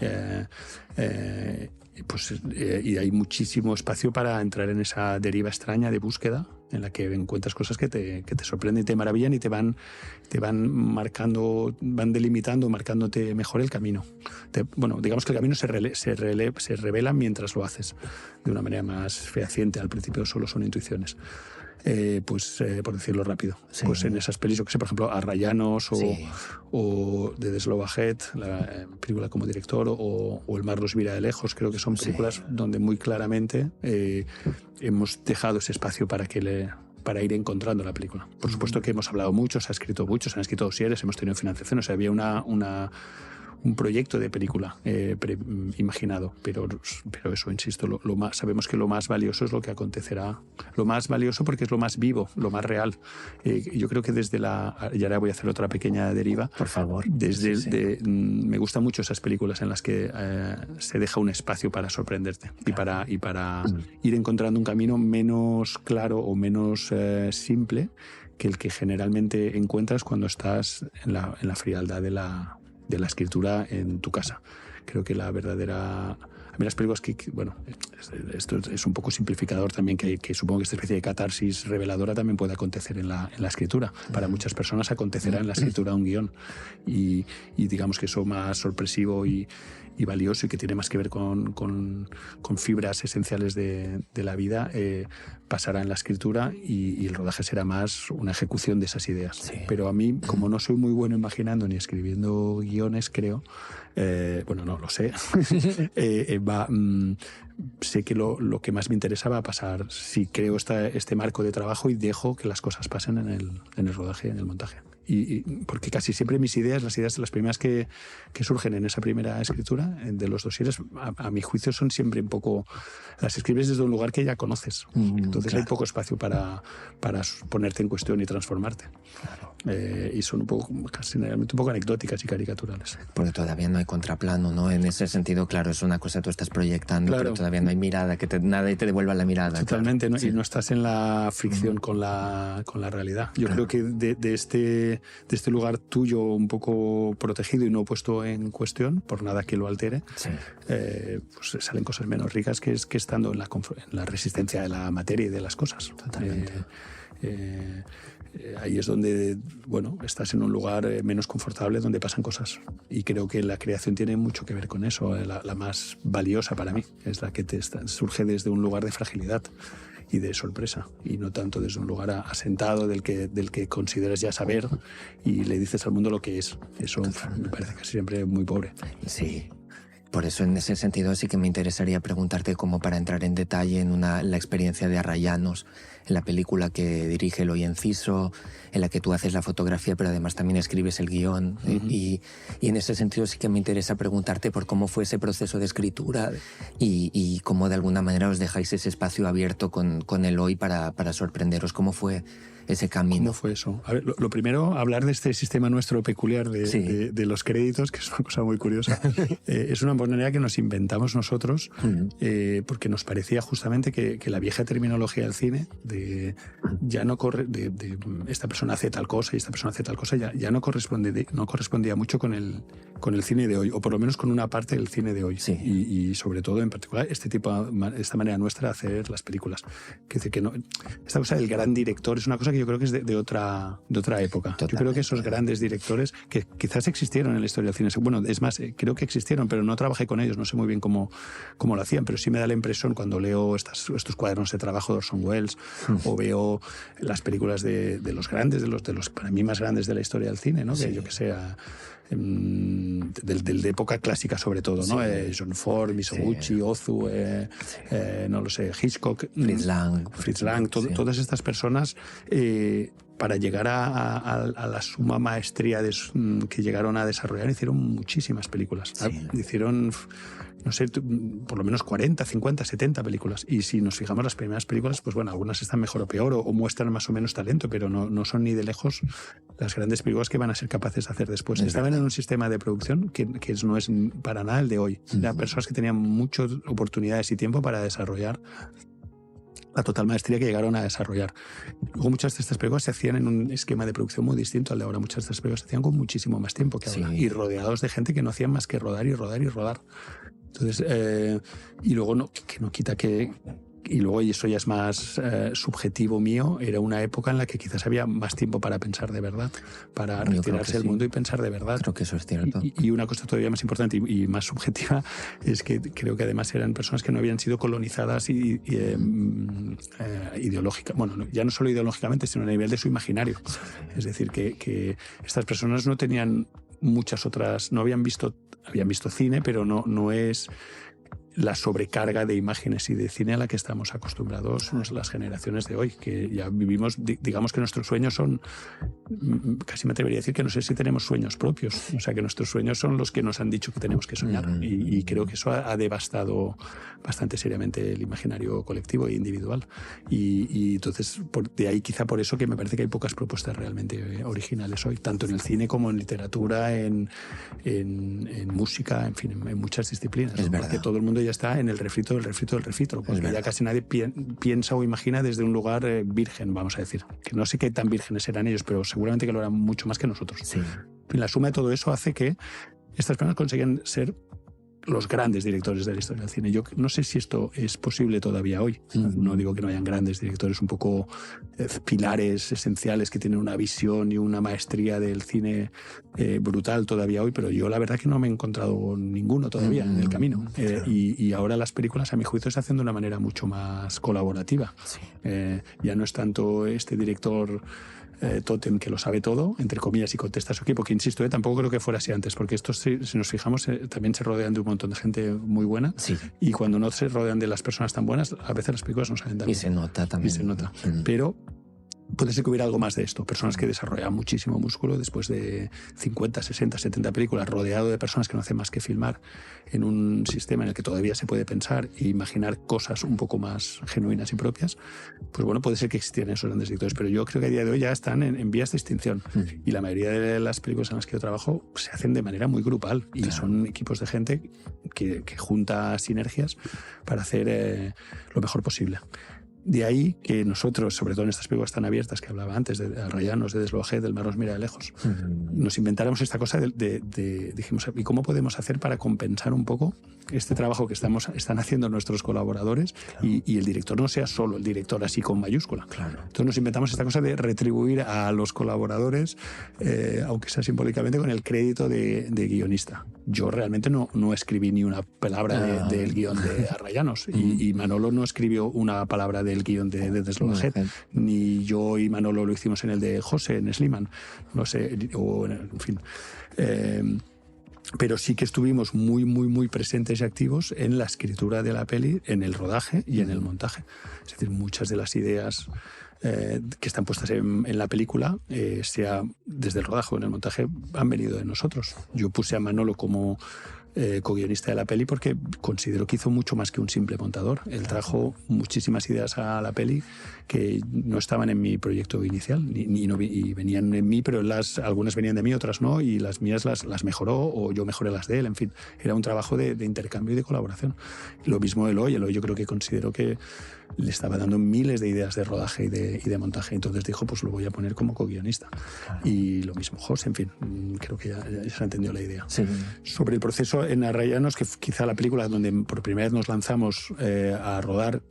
Y hay muchísimo espacio para entrar en esa deriva extraña de búsqueda en la que encuentras cosas que te sorprenden y te maravillan y te van marcando, van delimitando, marcándote mejor el camino. Digamos que el camino se revela mientras lo haces de una manera más fehaciente. Al principio solo son intuiciones. Por decirlo rápido, sí. Pues en esas pelis, yo que sé, por ejemplo, Arrayanos o de Slovahet, la película como director, o El mar los mira de lejos, creo que son películas donde muy claramente hemos dejado ese espacio para ir encontrando la película. Por supuesto que hemos hablado mucho, se ha escrito mucho, se han escrito dosieres, hemos tenido financiación, o sea, había un proyecto de película imaginado, pero eso, insisto, sabemos que lo más valioso es lo que acontecerá, lo más valioso porque es lo más vivo, lo más real. Yo creo que y ahora voy a hacer otra pequeña deriva. Por favor. Me gustan mucho esas películas en las que se deja un espacio para sorprenderte y para ir encontrando un camino menos claro o menos simple que el que generalmente encuentras cuando estás en la frialdad de la escritura en tu casa. Creo que la verdadera... A mí las películas esto es un poco simplificador también, que supongo que esta especie de catarsis reveladora también puede acontecer en la escritura. Para muchas personas acontecerá en la escritura un guión. Y digamos que eso más sorpresivo y valioso y que tiene más que ver con fibras esenciales de la vida, pasará en la escritura y el rodaje será más una ejecución de esas ideas. Sí. Pero a mí, como no soy muy bueno imaginando ni escribiendo guiones, creo, no lo sé, sé que lo que más me interesa va a pasar si creo este marco de trabajo y dejo que las cosas pasen en el rodaje y en el montaje. Porque casi siempre las ideas de las primeras que surgen en esa primera escritura de los dosieres, a mi juicio son siempre un poco, las escribes desde un lugar que ya conoces, entonces claro. Hay poco espacio para ponerte en cuestión y transformarte. Claro. Y son casi generalmente un poco anecdóticas y caricaturales. Porque todavía no hay contraplano, ¿no? En ese sentido, claro, es una cosa que tú estás proyectando, claro. Pero todavía no hay mirada, nadie te devuelva la mirada. Totalmente, claro. ¿no? Sí. Y no estás en la fricción con la realidad. Yo creo que de este lugar tuyo un poco protegido y no puesto en cuestión, por nada que lo altere, sí. Pues salen cosas menos ricas que estando en la resistencia de la materia y de las cosas. Totalmente. Ahí es donde, estás en un lugar menos confortable donde pasan cosas. Y creo que la creación tiene mucho que ver con eso. La más valiosa para mí es la que surge desde un lugar de fragilidad y de sorpresa, y no tanto desde un lugar asentado del que consideras ya saber y le dices al mundo lo que es. Eso me parece casi siempre muy pobre. Sí. Por eso, en ese sentido, sí que me interesaría preguntarte, como para entrar en detalle en la experiencia de Arrayanos, en la película que dirige Eloy Enciso, en la que tú haces la fotografía, pero además también escribes el guión. Y en ese sentido sí que me interesa preguntarte por cómo fue ese proceso de escritura y cómo de alguna manera os dejáis ese espacio abierto con Eloy para sorprenderos. ¿Cómo fue ese camino? ¿Cómo fue eso? A ver, lo primero, hablar de este sistema nuestro peculiar de los créditos, que es una cosa muy curiosa. Es una manera que nos inventamos nosotros, porque nos parecía justamente que la vieja terminología del cine, ya no corre, de esta persona hace tal cosa y esta persona hace tal cosa, ya no correspondía mucho con el cine de hoy, o por lo menos con una parte del cine de hoy. Sí. Y sobre todo, en particular, esta manera nuestra de hacer las películas. Que dice que no, esta cosa del gran director es una cosa que yo creo que es de otra época. Totalmente. Yo creo que esos grandes directores, que quizás existieron en la historia del cine, bueno, es más, creo que existieron, pero no trabajé con ellos, no sé muy bien cómo lo hacían, pero sí me da la impresión cuando leo estos cuadernos de trabajo de Orson Welles, o veo las películas de los grandes, de los para mí más grandes de la historia del cine, ¿no? Sí. Que yo que sé, de época clásica sobre todo, ¿no? Sí. John Ford, Mizoguchi, Ozu, no lo sé, Hitchcock, Fritz Lang, todas estas personas, para llegar a la suma maestría que llegaron a desarrollar, hicieron muchísimas películas. Sí. Hicieron, no sé, por lo menos 40, 50, 70 películas. Y si nos fijamos las primeras películas, pues bueno, algunas están mejor o peor, o muestran más o menos talento, pero no son ni de lejos las grandes películas que van a ser capaces de hacer después. Estaban en un sistema de producción que no es para nada el de hoy. Eran personas que tenían muchas oportunidades y tiempo para desarrollar la total maestría que llegaron a desarrollar. Luego muchas de estas películas se hacían en un esquema de producción muy distinto al de ahora. Muchas de estas películas se hacían con muchísimo más tiempo que ahora, y rodeados de gente que no hacían más que rodar y rodar y rodar. Entonces, y luego que no quita que... Y luego, y eso ya es más subjetivo mío, era una época en la que quizás había más tiempo para pensar de verdad, para retirarse del mundo y pensar de verdad. Creo que eso es cierto. Y una cosa todavía más importante y más subjetiva es que creo que además eran personas que no habían sido colonizadas ideológicamente, bueno, ya no solo ideológicamente, sino a nivel de su imaginario. Es decir, que estas personas no tenían muchas otras, habían visto cine, pero no es la sobrecarga de imágenes y de cine a la que estamos acostumbrados las generaciones de hoy, que ya vivimos, digamos que nuestros sueños son, casi me atrevería a decir que no sé si tenemos sueños propios, o sea que nuestros sueños son los que nos han dicho que tenemos que soñar, y creo que eso ha devastado bastante seriamente el imaginario colectivo e individual, y entonces de ahí quizá por eso que me parece que hay pocas propuestas realmente originales hoy, tanto en el cine como en literatura, en música, en fin, en muchas disciplinas. Es verdad. Porque todo el mundo ya está en el refrito, porque ya casi nadie piensa o imagina desde un lugar virgen, vamos a decir. Que no sé qué tan vírgenes eran ellos, pero seguramente que lo eran mucho más que nosotros. Sí. Y la suma de todo eso hace que estas personas consigan ser los grandes directores de la historia del cine. Yo no sé si esto es posible todavía hoy. No digo que no hayan grandes directores, un poco pilares esenciales que tienen una visión y una maestría del cine brutal todavía hoy, pero yo la verdad que no me he encontrado ninguno todavía en el camino. Y ahora las películas, a mi juicio, se hacen de una manera mucho más colaborativa. Sí. Ya no es tanto este director tótem que lo sabe todo, entre comillas, y contesta a su equipo, que insisto, tampoco creo que fuera así antes, porque estos, si nos fijamos, también se rodean de un montón de gente muy buena, sí. Y cuando no se rodean de las personas tan buenas, a veces las películas no salen tan bien. Y se nota también. Y se nota. Pero puede ser que hubiera algo más de esto, personas que desarrollan muchísimo músculo después de 50, 60, 70 películas, rodeado de personas que no hacen más que filmar en un sistema en el que todavía se puede pensar e imaginar cosas un poco más genuinas y propias. Pues bueno, puede ser que existieran esos grandes directores, pero yo creo que a día de hoy ya están en vías de extinción. Y la mayoría de las películas en las que yo trabajo se hacen de manera muy grupal, y son equipos de gente que junta sinergias para hacer lo mejor posible. De ahí que nosotros, sobre todo en estas películas tan abiertas que hablaba antes, de Arrayanos, de Desloge, del Mar nos mira de lejos, nos inventáramos esta cosa dijimos, ¿y cómo podemos hacer para compensar un poco este trabajo que están haciendo nuestros colaboradores, claro, y el director no sea solo el director así con mayúscula? Claro. Entonces nos inventamos esta cosa de retribuir a los colaboradores, aunque sea simbólicamente, con el crédito de guionista. Yo realmente no escribí ni una palabra del guión de Arrayanos, y Manolo no escribió una palabra del guión de Desloge, ni yo y Manolo lo hicimos en el de José, en Sliman, no sé, o en fin. pero sí que estuvimos muy presentes y activos en la escritura de la peli, en el rodaje y en el montaje. Es decir, muchas de las ideas que están puestas en la película, sea desde el rodaje o en el montaje, han venido de nosotros. Yo puse a Manolo como co-guionista de la peli porque considero que hizo mucho más que un simple montador. Él trajo muchísimas ideas a la peli que no estaban en mi proyecto inicial y venían en mí, pero algunas venían de mí, otras no, y las mías las mejoró o yo mejoré las de él. En fin, era un trabajo de intercambio y de colaboración. Lo mismo Eloy yo creo que considero que le estaba dando miles de ideas de rodaje y de montaje. Entonces dijo, pues lo voy a poner como co-guionista. Y lo mismo José, en fin, creo que ya se entendió la idea. Sí. Sobre el proceso en Arrayanos, que quizá la película donde por primera vez nos lanzamos a rodar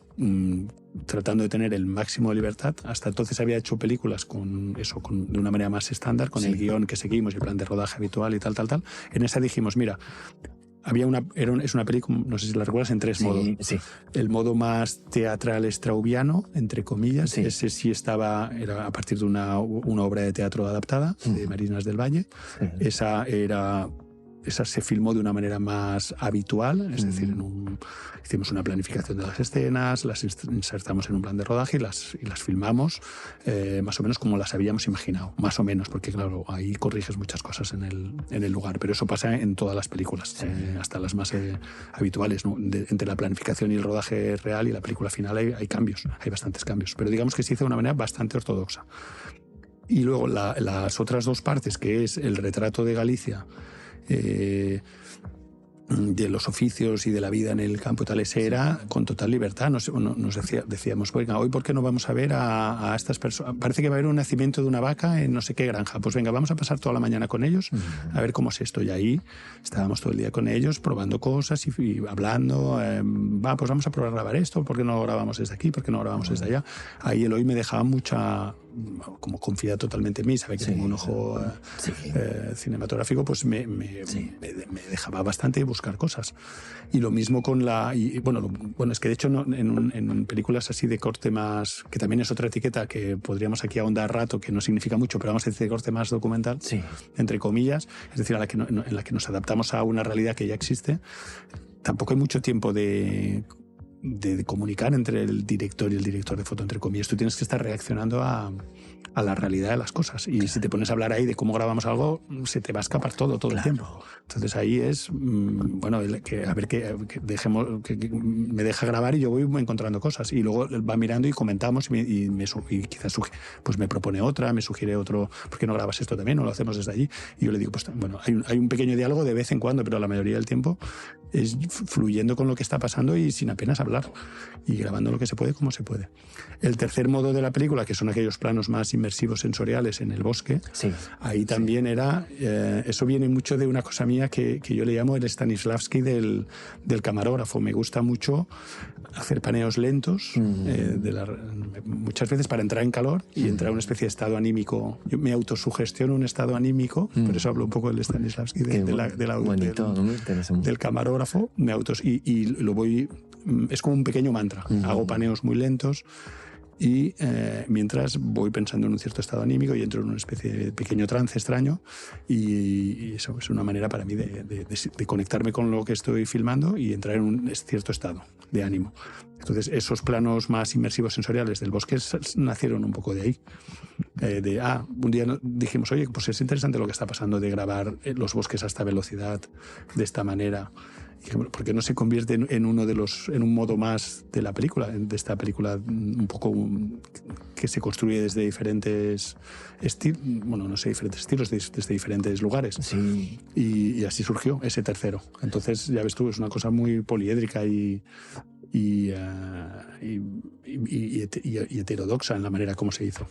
tratando de tener el máximo de libertad. Hasta entonces había hecho películas de una manera más estándar, con el guión que seguimos y el plan de rodaje habitual y tal. En esa dijimos, mira, es una película, no sé si la recuerdas, en 3 modos. Sí. El modo más teatral straubiano, entre comillas, ese sí era a partir de una obra de teatro adaptada, de Marinas del Valle. Esa se filmó de una manera más habitual, es decir, hicimos una planificación de las escenas, las insertamos en un plan de rodaje y las filmamos más o menos como las habíamos imaginado, más o menos, porque claro, ahí corriges muchas cosas en el lugar, pero eso pasa en todas las películas, hasta las más habituales, ¿no? Entre la planificación y el rodaje real y la película final hay cambios, hay bastantes cambios, pero digamos que se hizo de una manera bastante ortodoxa. Y luego las otras 2 partes, que es el retrato de Galicia, de los oficios y de la vida en el campo y tal, ese era con total libertad. Decíamos, venga, hoy ¿por qué no vamos a ver a estas personas? Parece que va a haber un nacimiento de una vaca en no sé qué granja. Pues venga, vamos a pasar toda la mañana con ellos a ver cómo es esto. Y ahí estábamos todo el día con ellos probando cosas y hablando. Pues vamos a probar a grabar esto. ¿Por qué no grabamos desde aquí? ¿Por qué no grabamos desde allá? Ahí Eloy me dejaba como confía totalmente en mí, sabe que tengo un ojo cinematográfico, pues me dejaba bastante buscar cosas. Y lo mismo con es que de hecho en películas así de corte más, que también es otra etiqueta que podríamos aquí ahondar rato, que no significa mucho, pero vamos a decir de corte más documental, entre comillas, es decir, en la que nos adaptamos a una realidad que ya existe, tampoco hay mucho tiempo de comunicar entre el director y el director de foto, entre comillas. Tú tienes que estar reaccionando a la realidad de las cosas. Y si te pones a hablar ahí de cómo grabamos algo, se te va a escapar todo el tiempo. Entonces ahí es, que me deja grabar y yo voy encontrando cosas. Y luego va mirando y comentamos y quizás pues me propone otra, me sugiere otro, ¿por qué no grabas esto también? ¿O lo hacemos desde allí? Y yo le digo, pues bueno, hay un pequeño diálogo de vez en cuando, pero la mayoría del tiempo es fluyendo con lo que está pasando y sin apenas hablar. Y grabando lo que se puede, como se puede. El tercer modo de la película, que son aquellos planos más inmersivos sensoriales en el bosque, ahí también era... eso viene mucho de una cosa mía que yo le llamo el Stanislavski del camarógrafo. Me gusta mucho hacer paneos lentos, muchas veces para entrar en calor y entrar a una especie de estado anímico. Yo me autosugestiono un estado anímico, por eso hablo un poco del Stanislavski, del camarógrafo. Y lo voy... Es como un pequeño mantra. Hago paneos muy lentos y mientras voy pensando en un cierto estado anímico y entro en una especie de pequeño trance extraño y eso es una manera para mí de conectarme con lo que estoy filmando y entrar en un cierto estado de ánimo. Entonces esos planos más inmersivos sensoriales del bosque nacieron un poco de ahí. Un día dijimos, oye, pues es interesante lo que está pasando de grabar los bosques a esta velocidad, de esta manera. ¿Por qué no se convierte en un modo más de la película, de esta película un poco que se construye desde diferentes estilos, desde diferentes lugares? Sí. Y así surgió ese tercero. Entonces, ya ves tú, es una cosa muy poliédrica y heterodoxa en la manera como se hizo.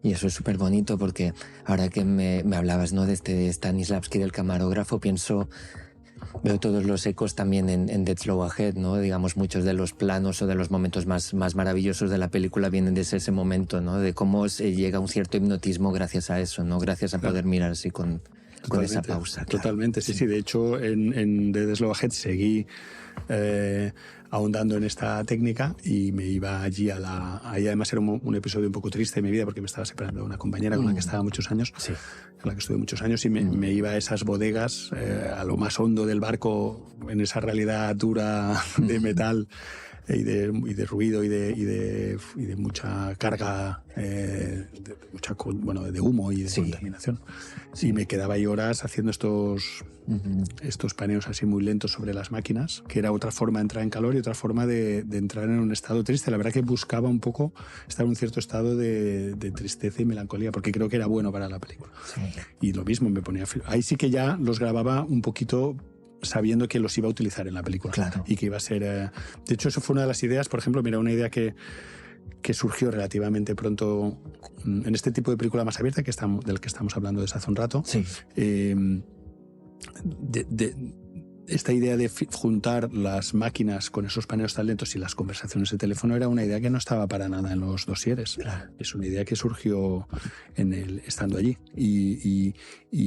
Y eso es súper bonito porque ahora que me hablabas, ¿no?, de este Stanislavski del camarógrafo, veo todos los ecos también en Dead Slow Ahead, ¿no? Digamos, muchos de los planos o de los momentos más maravillosos de la película vienen desde ese momento, ¿no? De cómo se llega a un cierto hipnotismo gracias a eso, ¿no? Gracias a poder mirar así con esa pausa. Claro. Totalmente, sí. De hecho, en Dead Slow Ahead seguí ahondando en esta técnica y me iba allí ahí además era un episodio un poco triste de mi vida porque me estaba separando de una compañera con la que estaba muchos años, con la que estuve muchos años y me iba a esas bodegas, a lo más hondo del barco, en esa realidad dura de metal y de ruido y de mucha carga, de humo y de contaminación. Y me quedaba ahí horas haciendo estos paneos así muy lentos sobre las máquinas, que era otra forma de entrar en calor y otra forma de entrar en un estado triste. La verdad que buscaba un poco estar en un cierto estado de tristeza y melancolía, porque creo que era bueno para la película. Sí. Y lo mismo me ponía... Ahí sí que ya los grababa un poquito sabiendo que los iba a utilizar en la película. Claro. Y que iba a ser... De hecho, eso fue una de las ideas, por ejemplo, mira, una idea que surgió relativamente pronto en este tipo de película más abierta del que estamos hablando desde hace un rato. Sí. Esta idea de juntar las máquinas con esos paneos tan lentos y las conversaciones de teléfono era una idea que no estaba para nada en los dosieres. Claro. Es una idea que surgió estando allí y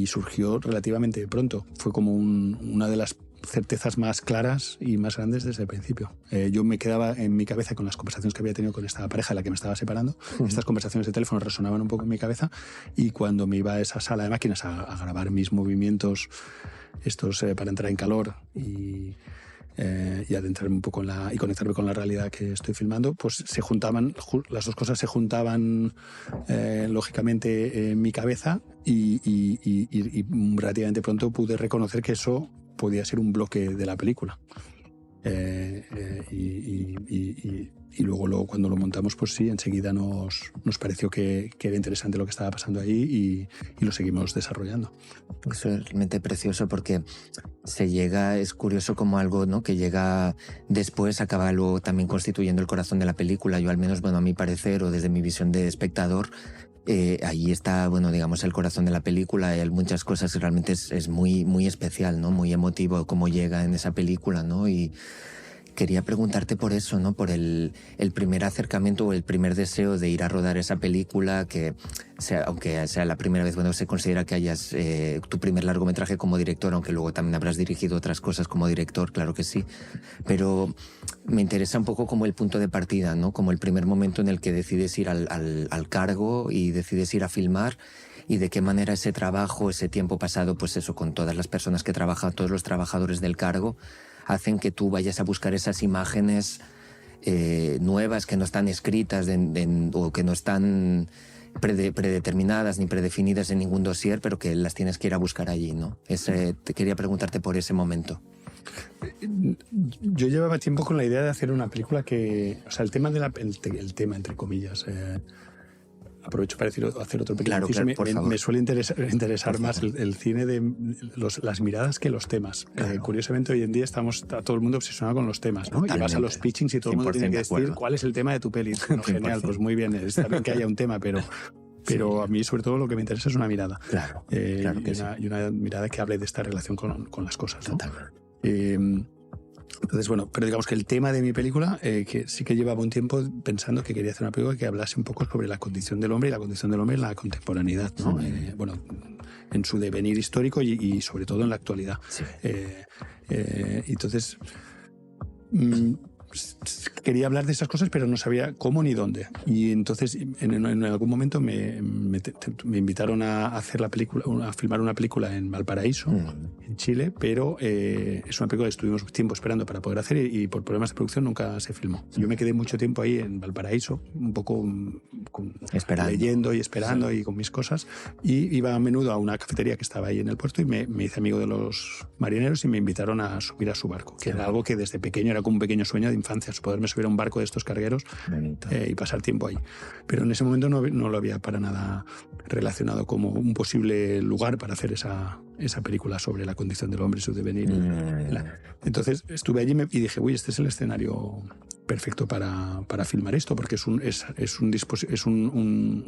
surgió relativamente pronto. Fue como una de las certezas más claras y más grandes desde el principio. Yo me quedaba en mi cabeza con las conversaciones que había tenido con esta pareja de la que me estaba separando. Estas conversaciones de teléfono resonaban un poco en mi cabeza y cuando me iba a esa sala de máquinas a grabar mis movimientos para entrar en calor y adentrarme un poco y conectarme con la realidad que estoy filmando, pues las dos cosas se juntaban lógicamente en mi cabeza y relativamente pronto pude reconocer que eso podía ser un bloque de la película. Y luego cuando lo montamos, pues sí, enseguida nos pareció que era interesante lo que estaba pasando ahí y lo seguimos desarrollando. Eso es realmente precioso porque es curioso como algo, ¿no?, que llega después, acaba luego también constituyendo el corazón de la película. Yo al menos, a mi parecer o desde mi visión de espectador, ahí está, digamos, el corazón de la película. Hay muchas cosas que realmente es muy, muy especial, ¿no? Muy emotivo cómo llega en esa película, ¿no? Y quería preguntarte por eso, ¿no? Por el primer acercamiento o el primer deseo de ir a rodar esa película, que aunque sea la primera vez, se considera que hayas tu primer largometraje como director, aunque luego también habrás dirigido otras cosas como director, claro que sí. Pero me interesa un poco como el punto de partida, ¿no? Como el primer momento en el que decides ir al cargo y decides ir a filmar. Y de qué manera ese trabajo, ese tiempo pasado, pues eso, con todas las personas que trabajan, todos los trabajadores del cargo, hacen que tú vayas a buscar esas imágenes nuevas que no están escritas o que no están predeterminadas ni predefinidas en ningún dossier, pero que las tienes que ir a buscar allí, ¿no? Te quería preguntarte por ese momento. Yo llevaba tiempo con la idea de hacer una película el tema entre comillas... Aprovecho para hacer otro pequeño inciso. Claro, me suele interesar más el cine de las miradas que los temas. Claro. Curiosamente, hoy en día está todo el mundo obsesionado con los temas, ¿no? Y vas a los pitchings y todo el mundo tiene que decir cuál es el tema de tu peli. Bueno, genial, pues muy bien, está bien que haya un tema, pero a mí sobre todo lo que me interesa es una mirada. Claro, y una mirada que hable de esta relación con las cosas, ¿no? Entonces, pero digamos que el tema de mi película, que sí que llevaba un tiempo pensando que quería hacer una película que hablase un poco sobre la condición del hombre y la condición del hombre en la contemporaneidad, ¿no? En su devenir histórico y sobre todo en la actualidad. Sí. Entonces, quería hablar de esas cosas, pero no sabía cómo ni dónde. Y entonces, en algún momento me invitaron a hacer a filmar una película en Valparaíso, en Chile, pero es una película que estuvimos tiempo esperando para poder hacer y por problemas de producción nunca se filmó. Yo me quedé mucho tiempo ahí en Valparaíso, un poco leyendo y esperando y con mis cosas, y iba a menudo a una cafetería que estaba ahí en el puerto y me hice amigo de los marineros y me invitaron a subir a su barco, que era algo que desde pequeño era como un pequeño sueño de infancia, poderme subir a un barco de estos cargueros y pasar tiempo ahí. Pero en ese momento no lo había para nada relacionado como un posible lugar para hacer esa película sobre la condición del hombre y su devenir. Entonces estuve allí y dije, este es el escenario perfecto para filmar esto, porque es un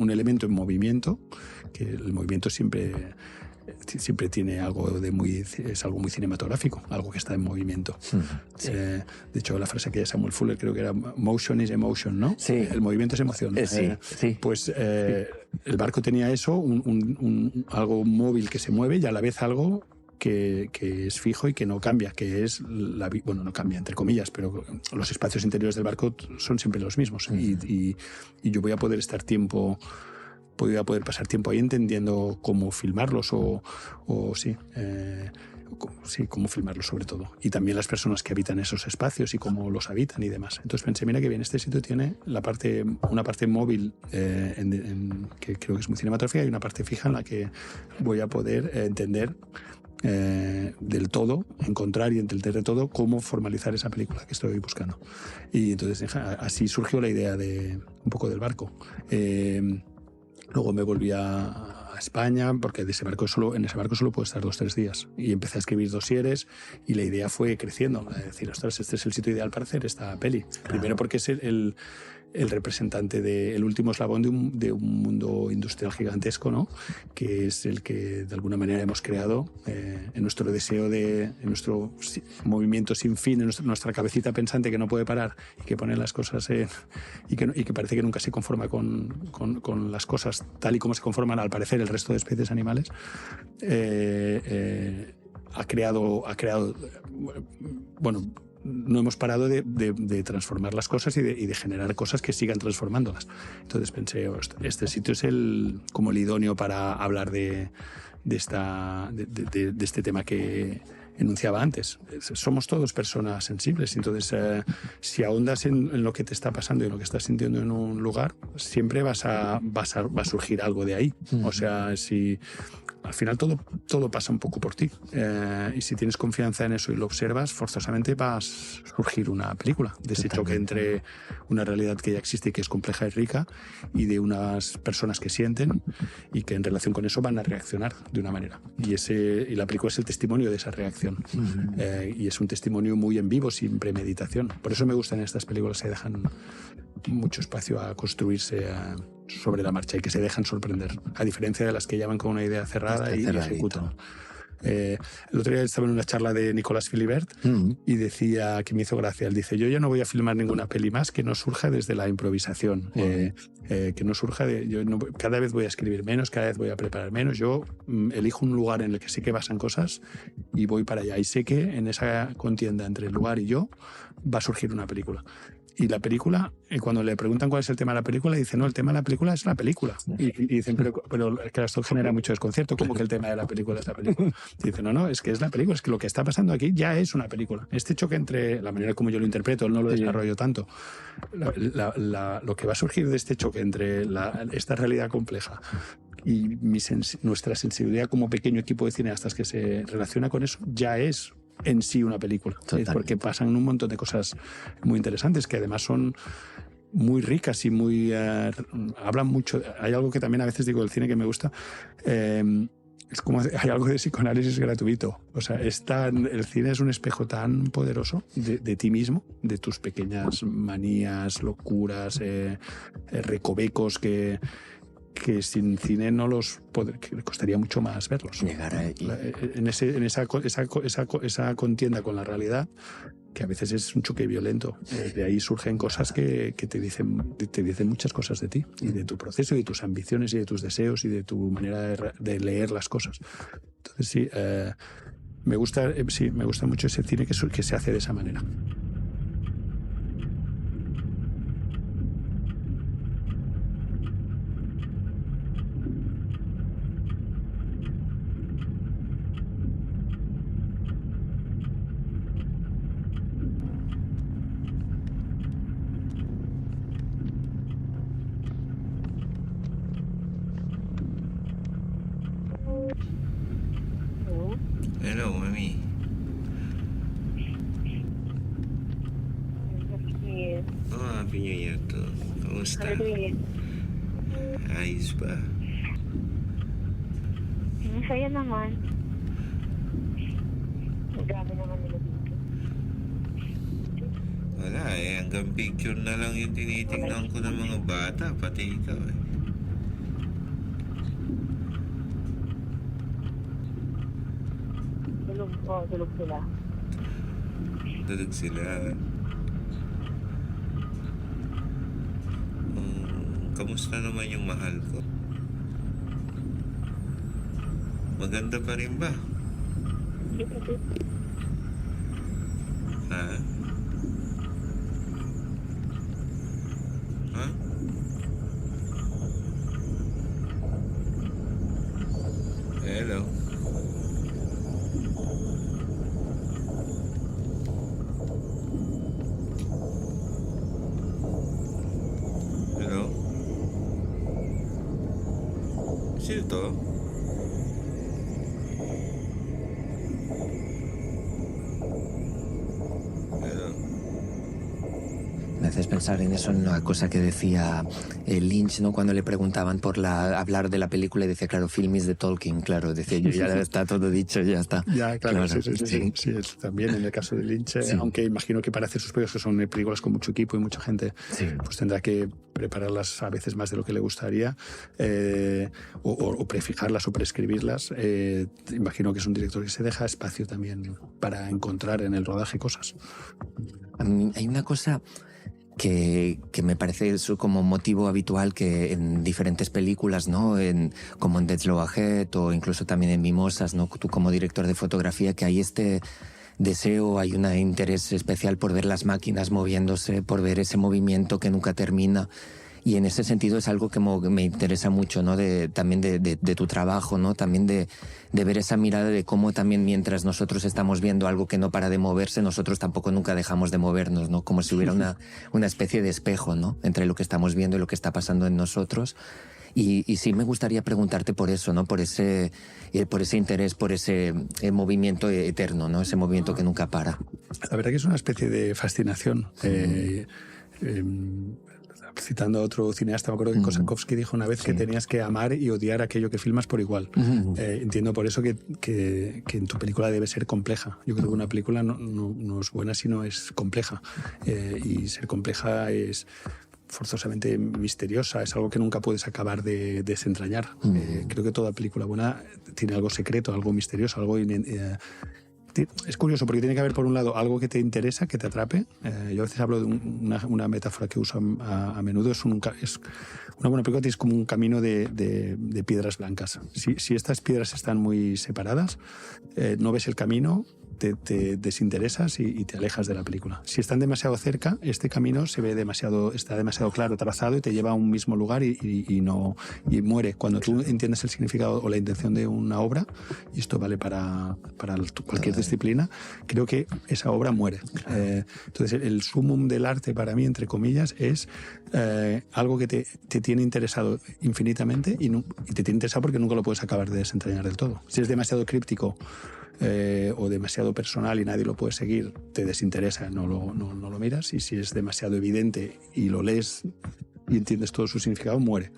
elemento en movimiento, que el movimiento siempre tiene algo es algo muy cinematográfico, algo que está en movimiento. Sí. De hecho, la frase que de Samuel Fuller creo que era "motion is emotion", ¿no? Sí. El movimiento es emoción. Sí. Pues el barco tenía eso, algo móvil que se mueve y a la vez algo que es fijo y que no cambia, que es bueno, no cambia entre comillas, pero los espacios interiores del barco son siempre los mismos. Y yo voy a poder pasar tiempo ahí entendiendo cómo filmarlos cómo filmarlos sobre todo. Y también las personas que habitan esos espacios y cómo los habitan y demás. Entonces pensé, mira que bien, este sitio tiene una parte móvil que creo que es muy cinematográfica y una parte fija en la que voy a poder entender del todo, encontrar y entender de todo cómo formalizar esa película que estoy buscando. Y entonces así surgió la idea de un poco del barco. Luego me volví a España, porque en ese barco solo puedo estar 2-3 días. Y empecé a escribir dosieres y la idea fue creciendo. Es decir, ostras, este es el sitio ideal para hacer esta peli. Primero porque es el representante el último eslabón de un mundo industrial gigantesco, ¿no? Que es el que de alguna manera hemos creado en nuestro deseo en nuestro movimiento sin fin, en nuestra cabecita pensante que no puede parar y que pone las cosas y que parece que nunca se conforma con las cosas tal y como se conforman al parecer el resto de especies animales. Ha creado, bueno, no hemos parado de transformar las cosas y de generar cosas que sigan transformándolas. Entonces pensé, este sitio es como el idóneo para hablar de este tema que enunciaba antes. Somos todos personas sensibles, entonces si ahondas en lo que te está pasando y en lo que estás sintiendo en un lugar, siempre va a surgir algo de ahí. O sea, si al final todo pasa un poco por ti, y si tienes confianza en eso y lo observas, forzosamente va a surgir una película de ese choque entre una realidad que ya existe y que es compleja y rica, y de unas personas que sienten y que en relación con eso van a reaccionar de una manera, y la película es el testimonio de esa reacción. Y es un testimonio muy en vivo, sin premeditación. Por eso me gustan estas películas que dejan mucho espacio a construirse sobre la marcha y que se dejan sorprender, a diferencia de las que llaman con una idea cerrada y ejecutan. El otro día estaba en una charla de Nicolas Philibert y decía, que me hizo gracia, él dice, yo ya no voy a filmar ninguna peli más que no surja desde la improvisación, que no surja cada vez voy a escribir menos, cada vez voy a preparar menos, yo elijo un lugar en el que sé que pasan cosas y voy para allá, y sé que en esa contienda entre el lugar y yo va a surgir una película. Y la película, cuando le preguntan cuál es el tema de la película, dice, no, el tema de la película es la película. Y dicen, pero claro, esto genera mucho desconcierto, como que el tema de la película es la película. Y dicen, no, es que es la película, es que lo que está pasando aquí ya es una película. Este choque entre la manera como yo lo interpreto, no lo desarrollo tanto, lo que va a surgir de este choque entre esta realidad compleja y nuestra sensibilidad como pequeño equipo de cineastas que se relaciona con eso, ya es en sí una película. Porque pasan un montón de cosas muy interesantes que además son muy ricas y muy hablan mucho. Hay algo que también a veces digo del cine que me gusta, es como hay algo de psicoanálisis gratuito. O sea, el cine es un espejo tan poderoso de ti mismo, de tus pequeñas manías, locuras, recovecos que sin cine que costaría mucho más verlos. Llegar a allí. En esa contienda con la realidad, que a veces es un choque violento. De ahí surgen cosas que te dicen muchas cosas de ti y de tu proceso y de tus ambiciones y de tus deseos y de tu manera de leer las cosas. Entonces sí, me gusta mucho ese cine que se hace de esa manera. Hello, mami. Happy New Year to. Kamusta? Ayos ba? Masaya naman. Grabe naman nila dito. Wala hanggang picture na lang yung tinitingnan ko ng mga bata, pati ikaw Tulog sila. Tulog sila. Kamusta naman yung mahal ko? Maganda pa rin ba? Ha? Ha? Hello? Hello? Sino to? Hello? Me haces pensar en eso, en una cosa que decía Lynch, ¿no? Cuando le preguntaban por hablar de la película y decía, claro, film is the talking, claro, decía yo, ya está todo dicho, ya está. Ya, claro, sí, es también en el caso de Lynch, aunque imagino que para hacer sus películas, que son películas con mucho equipo y mucha gente, pues tendrá que prepararlas a veces más de lo que le gustaría, o prefijarlas o prescribirlas. Imagino que es un director que se deja espacio también para encontrar en el rodaje cosas. A mí hay una cosa que me parece eso como motivo habitual que en diferentes películas, ¿no? Como en Dead Slow Ahead o incluso también en Mimosas, ¿no? Tú como director de fotografía, que hay este deseo, hay un interés especial por ver las máquinas moviéndose, por ver ese movimiento que nunca termina. Y en ese sentido es algo que me interesa mucho, ¿no? También de tu trabajo, ¿no? También de ver esa mirada de cómo también mientras nosotros estamos viendo algo que no para de moverse, nosotros tampoco nunca dejamos de movernos, ¿no? Como si hubiera una especie de espejo, ¿no? Entre lo que estamos viendo y lo que está pasando en nosotros. Y sí me gustaría preguntarte por eso, ¿no? Por ese interés, por ese movimiento eterno, ¿no? Ese movimiento que nunca para. La verdad que es una especie de fascinación. Citando a otro cineasta, me acuerdo que Kosakovsky dijo una vez que tenías que amar y odiar aquello que filmas por igual. Entiendo por eso que en tu película debe ser compleja. Yo creo que una película no es buena si no es compleja. Y ser compleja es forzosamente misteriosa, es algo que nunca puedes acabar de desentrañar. Creo que toda película buena tiene algo secreto, algo misterioso, algo es curioso porque tiene que haber, por un lado, algo que te interesa, que te atrape. Yo a veces hablo de una metáfora que uso a menudo. Es una buena película, es como un camino de piedras blancas. Si estas piedras están muy separadas, no ves el camino, te desinteresas y te alejas de la película. Si están demasiado cerca, este camino está demasiado claro trazado y te lleva a un mismo lugar y muere. Cuando tú entiendes el significado o la intención de una obra, y esto vale para cualquier disciplina, creo que esa obra muere. Entonces, el sumum del arte para mí, entre comillas, es algo que te tiene interesado infinitamente y te tiene interesado porque nunca lo puedes acabar de desentrañar del todo. Si es demasiado críptico o demasiado personal y nadie lo puede seguir, te desinteresa, no lo miras. Y si es demasiado evidente y lo lees y entiendes todo su significado, muere.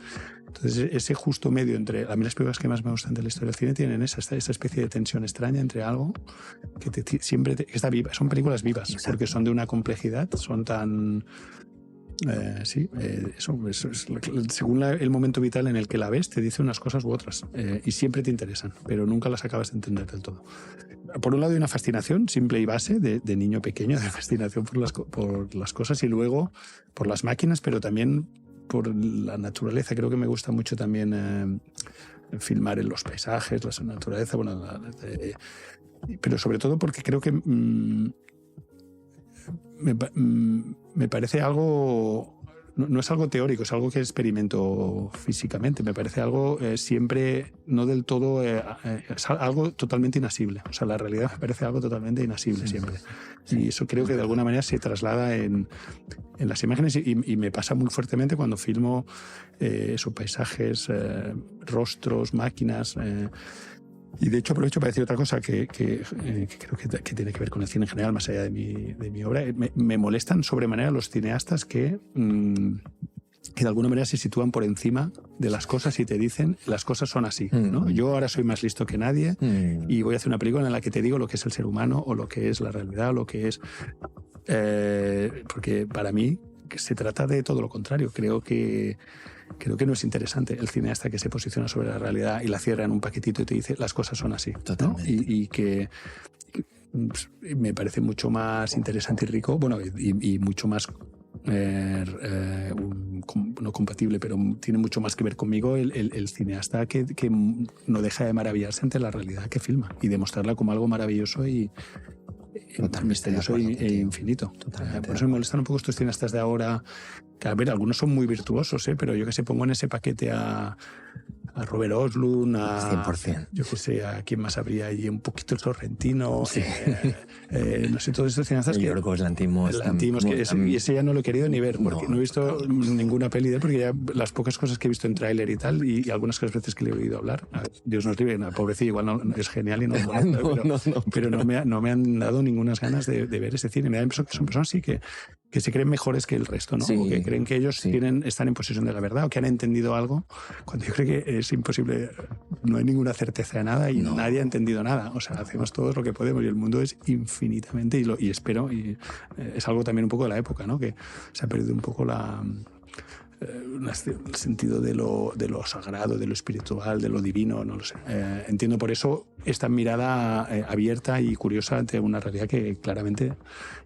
Entonces, ese justo medio entre... A mí las películas que más me gustan de la historia del cine tienen esa especie de tensión extraña entre algo que siempre está viva. Son películas vivas. Exacto. Porque son de una complejidad, son tan... según el momento vital en el que la ves, te dice unas cosas u otras, y siempre te interesan, pero nunca las acabas de entender del todo. Por un lado hay una fascinación simple y base de niño pequeño, de fascinación por las cosas, y luego por las máquinas, pero también por la naturaleza. Creo que me gusta mucho también filmar en los paisajes, la naturaleza, pero sobre todo porque creo que me parece algo... No es algo teórico, es algo que experimento físicamente. Me parece algo siempre, no del todo, es algo totalmente inasible. O sea, la realidad me parece algo totalmente inasible siempre. Y eso creo que de alguna manera se traslada en las imágenes y me pasa muy fuertemente cuando filmo paisajes, rostros, máquinas... Y de hecho aprovecho para decir otra cosa que creo que tiene que ver con el cine en general, más allá de mi obra. Me molestan sobremanera los cineastas que de alguna manera se sitúan por encima de las cosas y te dicen las cosas son así, ¿no? Yo ahora soy más listo que nadie y voy a hacer una película en la que te digo lo que es el ser humano o lo que es la realidad o lo que es... porque para mí se trata de todo lo contrario. Creo que no es interesante el cineasta que se posiciona sobre la realidad y la cierra en un paquetito y te dice las cosas son así, ¿no? Y que me parece mucho más interesante y rico, y mucho más no compatible, pero tiene mucho más que ver conmigo el cineasta que no deja de maravillarse ante la realidad que filma y demostrarla como algo maravilloso y misterioso e infinito. Por eso me molestan un poco estos cineastas de ahora, que a ver, algunos son muy virtuosos, pero yo que sé, pongo en ese paquete a Robert Oslund, a 100%. Yo que sé, a quién más habría ahí, un poquito Sorrentino, no sé, todos estos cineastas que... Yorgos Lanthimos, y ese ya no lo he querido ni ver, porque no he visto ninguna peli de él, porque ya las pocas cosas que he visto en tráiler y tal, y algunas veces que le he oído hablar, Dios nos libre, pobrecillo, igual no, es genial y no, pero no me han dado ninguna ganas de ver ese cine. Me da la impresión que son personas que se creen mejores que el resto, ¿no? Sí, o que creen que ellos están en posesión de la verdad o que han entendido algo, cuando yo creo que es imposible, no hay ninguna certeza de nada y nadie ha entendido nada. O sea, hacemos todo lo que podemos y el mundo es infinitamente, y espero, y es algo también un poco de la época, ¿no? Que se ha perdido un poco el sentido de lo sagrado, de lo espiritual, de lo divino, no lo sé. Entiendo por eso esta mirada abierta y curiosa ante una realidad que claramente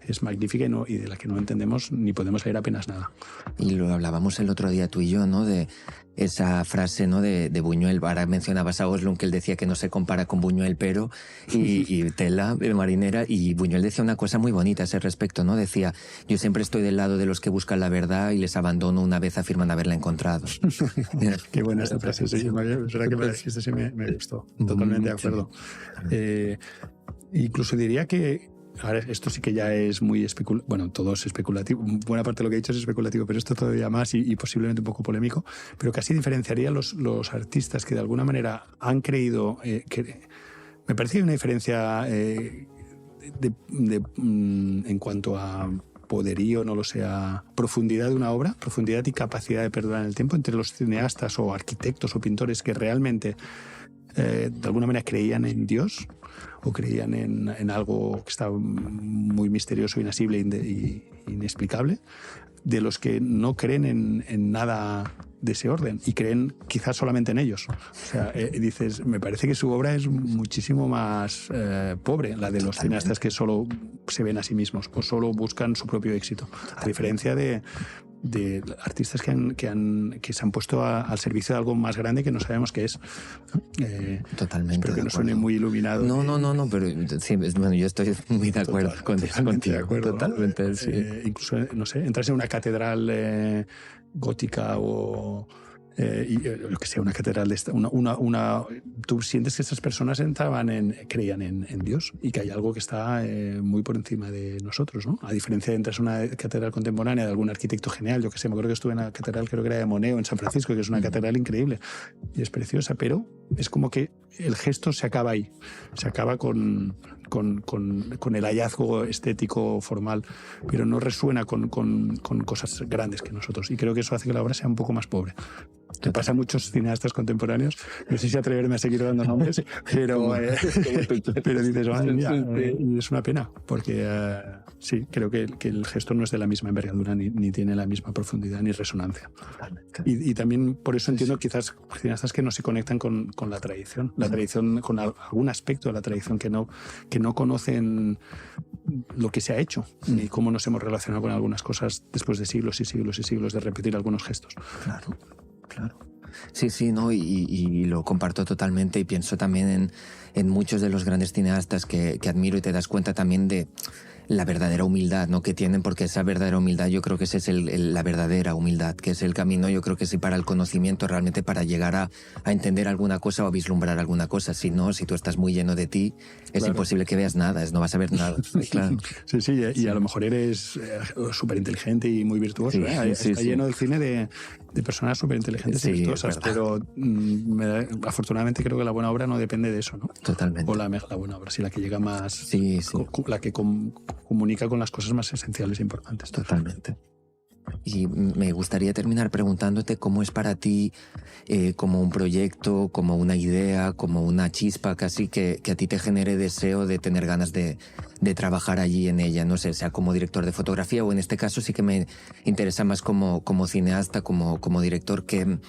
es magnífica y de la que no entendemos ni podemos leer apenas nada. Y lo hablábamos el otro día tú y yo, ¿no? De esa frase, ¿no? de Buñuel. Ahora mencionabas a Oslund, que él decía que no se compara con Buñuel, pero y Tela, Marinera, y Buñuel decía una cosa muy bonita a ese respecto, ¿no? Decía, yo siempre estoy del lado de los que buscan la verdad y les abandono una vez afirman haberla encontrado. Qué buena esta frase, sí, es verdad que me dijiste, sí, me gustó, totalmente de acuerdo. Incluso diría que ahora esto sí que ya es muy especulativo, bueno, todo es especulativo, buena parte de lo que he dicho es especulativo, pero esto todavía más y posiblemente un poco polémico, pero casi diferenciaría los artistas que de alguna manera han creído que... Me parece que hay una diferencia en cuanto a poderío, no lo sé, a profundidad de una obra, profundidad y capacidad de perdurar en el tiempo entre los cineastas o arquitectos o pintores que realmente de alguna manera creían en Dios o creían en algo que estaba muy misterioso, inasible e inexplicable, de los que no creen en nada de ese orden y creen quizás solamente en ellos. O sea, dices, me parece que su obra es muchísimo más pobre, la de los cineastas que solo se ven a sí mismos o solo buscan su propio éxito. A diferencia de artistas que se han puesto al servicio de algo más grande que no sabemos qué es. Totalmente. Espero que no suene muy iluminado. No, pero sí, bueno, yo estoy muy de acuerdo contigo. De acuerdo, totalmente, ¿no? Sí. Incluso, no sé, entras en una catedral gótica o lo que sea, una catedral de esta, tú sientes que estas personas creían en Dios y que hay algo que está muy por encima de nosotros, ¿no? A diferencia de entrar en una catedral contemporánea de algún arquitecto genial, yo que sé, me acuerdo que estuve en la catedral, creo que era de Moneo en San Francisco, que es una catedral increíble y es preciosa, pero es como que el gesto se acaba ahí, se acaba con el hallazgo estético formal, pero no resuena con cosas grandes que nosotros, y creo que eso hace que la obra sea un poco más pobre. Me pasa a muchos cineastas contemporáneos, no sé si atreverme a seguir dando nombres, pero dices, madre mía, es una pena, porque sí, creo que el gesto no es de la misma envergadura, ni tiene la misma profundidad ni resonancia. Y también por eso entiendo quizás cineastas que no se conectan con la tradición, con algún aspecto de la tradición que no conocen lo que se ha hecho, ni cómo nos hemos relacionado con algunas cosas después de siglos y siglos y siglos de repetir algunos gestos. Claro. Sí, no, y lo comparto totalmente y pienso también en muchos de los grandes cineastas que admiro y te das cuenta también de la verdadera humildad, ¿no? que tienen, porque esa verdadera humildad yo creo que esa es la verdadera humildad, que es el camino, yo creo que sí, para el conocimiento, realmente para llegar a entender alguna cosa o a vislumbrar alguna cosa. Si no, si tú estás muy lleno de ti, es imposible que veas nada, no vas a ver nada. Claro. Sí, y a lo mejor eres súper inteligente y muy virtuoso. Está lleno del cine de personas súper inteligentes y virtuosas, pero afortunadamente creo que la buena obra no depende de eso, ¿no? Totalmente. O la buena obra, sí, la que llega más... La que comunica con las cosas más esenciales e importantes. Totalmente. Y me gustaría terminar preguntándote cómo es para ti como un proyecto, como una idea, como una chispa casi que a ti te genere deseo de tener ganas de trabajar allí en ella, no sé, sea como director de fotografía o en este caso sí que me interesa más como cineasta, como director, ¿qué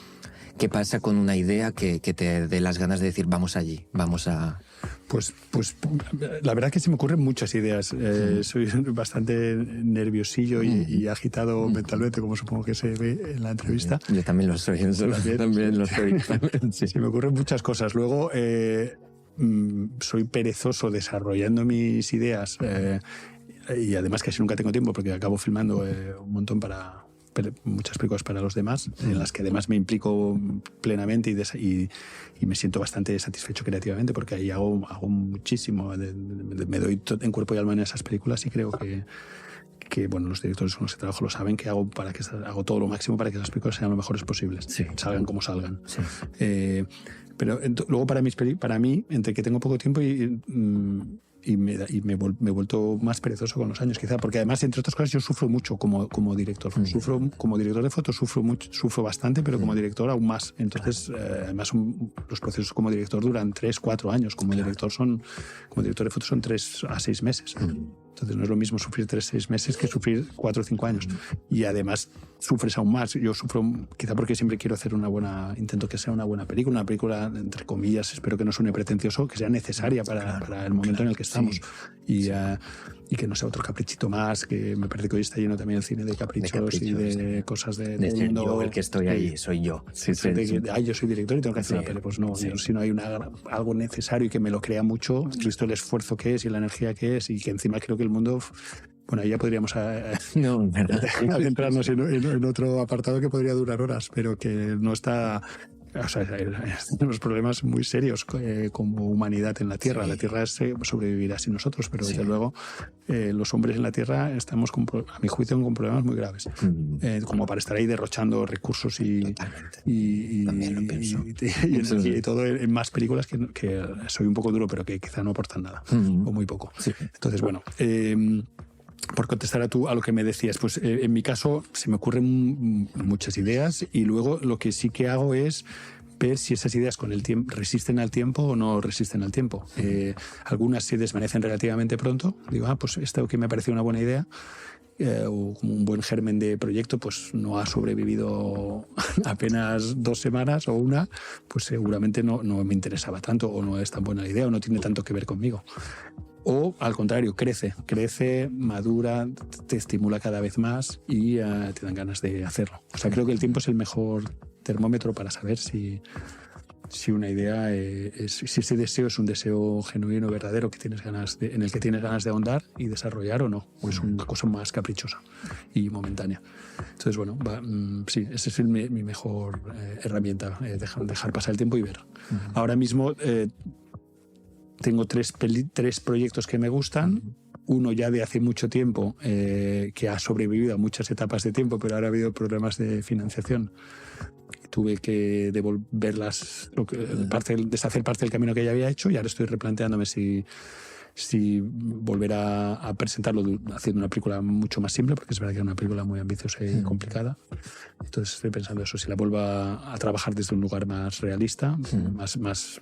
¿Qué pasa con una idea que te dé las ganas de decir vamos allí, vamos a...? Pues la verdad que se me ocurren muchas ideas. Soy bastante nerviosillo y agitado mentalmente, como supongo que se ve en la entrevista. Yo también lo soy, también lo soy. Sí. Se me ocurren muchas cosas. Luego soy perezoso desarrollando mis ideas y además casi nunca tengo tiempo porque acabo filmando un montón para... muchas películas para los demás, en las que además me implico plenamente y me siento bastante satisfecho creativamente porque ahí hago muchísimo, me doy en cuerpo y alma en esas películas y creo que bueno, los directores con los que trabajo lo saben, que hago todo lo máximo para que esas películas sean lo mejores posibles, salgan como salgan. Sí. Pero luego para mí, entre que tengo poco tiempo y me he vuelto más perezoso con los años, quizá, porque además, entre otras cosas, yo sufro mucho como director. Como director de fotos sufro bastante, pero como director aún más. Entonces, además, los procesos como director duran 3-4 años. Como director de fotos son 3 a 6 meses. Entonces no es lo mismo sufrir 3-6 meses que sufrir 4 o 5 años. Y además sufres aún más. Yo sufro quizá porque siempre quiero hacer intento que sea una buena película, entre comillas, espero que no suene pretencioso, que sea necesaria para el momento en el que estamos. Y que no sea otro caprichito más, que me parece que hoy está lleno también el cine de caprichos y de cosas de mundo. Yo, el que estoy ahí, soy yo. Yo soy director y tengo que hacer una peli. Pues no, si no hay algo necesario y que me lo crea mucho, visto el esfuerzo que es y la energía que es, y que encima creo que el mundo... Bueno, ahí ya podríamos adentrarnos en otro apartado que podría durar horas, pero que no está... O sea, tenemos problemas muy serios como humanidad en la Tierra. La Tierra sobrevivirá sin nosotros, pero desde luego los hombres en la Tierra estamos, a mi juicio, con problemas muy graves. Como para estar ahí derrochando recursos y energía y todo en más películas que soy un poco duro, pero que quizá no aportan nada, o muy poco. Sí. Entonces, bueno... por contestar a lo que me decías, pues en mi caso se me ocurren muchas ideas y luego lo que sí que hago es ver si esas ideas con el tiempo resisten al tiempo o no resisten al tiempo. Algunas se desvanecen relativamente pronto. Digo, pues esto que me pareció una buena idea o como un buen germen de proyecto, pues no ha sobrevivido apenas 2 semanas o una, pues seguramente no me interesaba tanto o no es tan buena la idea o no tiene tanto que ver conmigo. O al contrario, crece, madura, te estimula cada vez más y te dan ganas de hacerlo. O sea, creo que el tiempo es el mejor termómetro para saber si una idea si ese deseo es un deseo genuino, verdadero, en el que tienes ganas de ahondar y desarrollar o no, o es una cosa más caprichosa y momentánea. Entonces, bueno, sí, esa es mi mejor herramienta, dejar pasar el tiempo y ver. Ahora mismo... tengo 3 proyectos que me gustan. Uno ya de hace mucho tiempo, que ha sobrevivido a muchas etapas de tiempo, pero ahora ha habido problemas de financiación. Tuve que devolverlas, deshacer parte del camino que ya había hecho y ahora estoy replanteándome si volver a presentarlo haciendo una película mucho más simple, porque es verdad que es una película muy ambiciosa y complicada. Entonces estoy pensando eso, si la vuelvo a trabajar desde un lugar más realista, más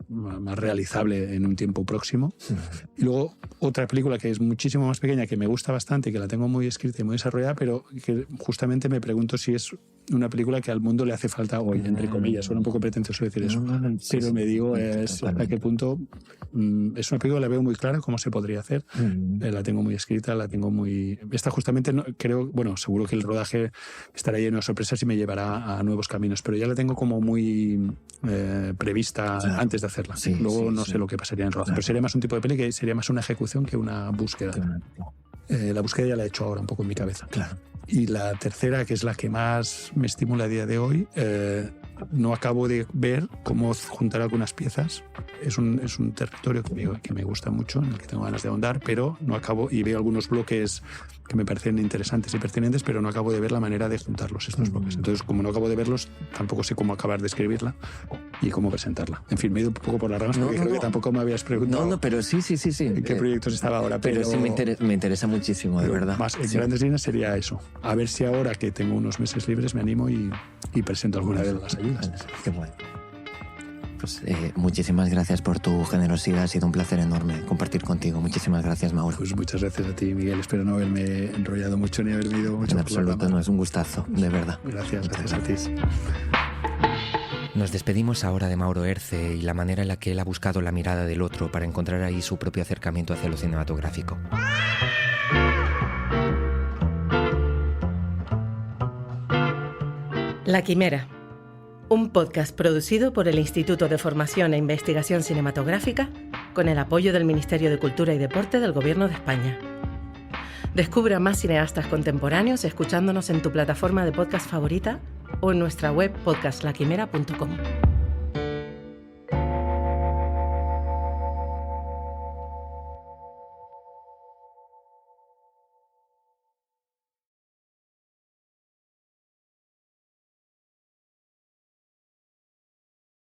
realizable en un tiempo próximo. Y luego otra película que es muchísimo más pequeña, que me gusta bastante, que la tengo muy escrita y muy desarrollada, pero que justamente me pregunto si es una película que al mundo le hace falta hoy, entre comillas. Suena un poco pretencioso decir eso, pero me digo hasta qué punto es una película, la veo muy clara cómo se podría hacer. La tengo muy escrita, la tengo muy... Esta justamente creo, bueno, seguro que el rodaje estará lleno de sorpresas y me llevará a nuevos caminos, pero ya la tengo como muy prevista antes de hacerla. Luego no sé lo que pasaría en el rodaje, pero sería más un tipo de peli que sería más una ejecución que una búsqueda. La búsqueda ya la he hecho ahora un poco en mi cabeza. Claro. Y la tercera, que es la que más me estimula a día de hoy, no acabo de ver cómo juntar algunas piezas. Es un territorio que me gusta mucho, en el que tengo ganas de ahondar, pero no acabo, y veo algunos bloques que me parecen interesantes y pertinentes, pero no acabo de ver la manera de juntarlos, estos bloques. Entonces, como no acabo de verlos, tampoco sé cómo acabar de escribirla y cómo presentarla. En fin, me he ido un poco por las ramas, porque creo que tampoco me habías preguntado. No, pero sí. ¿En qué proyectos estaba ahora? Pero sí me interesa muchísimo, de verdad. Más en grandes líneas sería eso. A ver si ahora que tengo unos meses libres me animo y presento alguna de las ayudas. Qué bueno. Pues muchísimas gracias por tu generosidad. Ha sido un placer enorme compartir contigo. Muchísimas gracias, Mauro. Pues muchas gracias a ti, Miguel. Espero no haberme enrollado mucho ni haberme ido mucho. En absoluto, no, es un gustazo, de verdad. Gracias a ti. Nos despedimos ahora de Mauro Herce y la manera en la que él ha buscado la mirada del otro para encontrar ahí su propio acercamiento hacia lo cinematográfico. La Quimera, un podcast producido por el Instituto de Formación e Investigación Cinematográfica con el apoyo del Ministerio de Cultura y Deporte del Gobierno de España. Descubre a más cineastas contemporáneos escuchándonos en tu plataforma de podcast favorita o en nuestra web podcastlaquimera.com.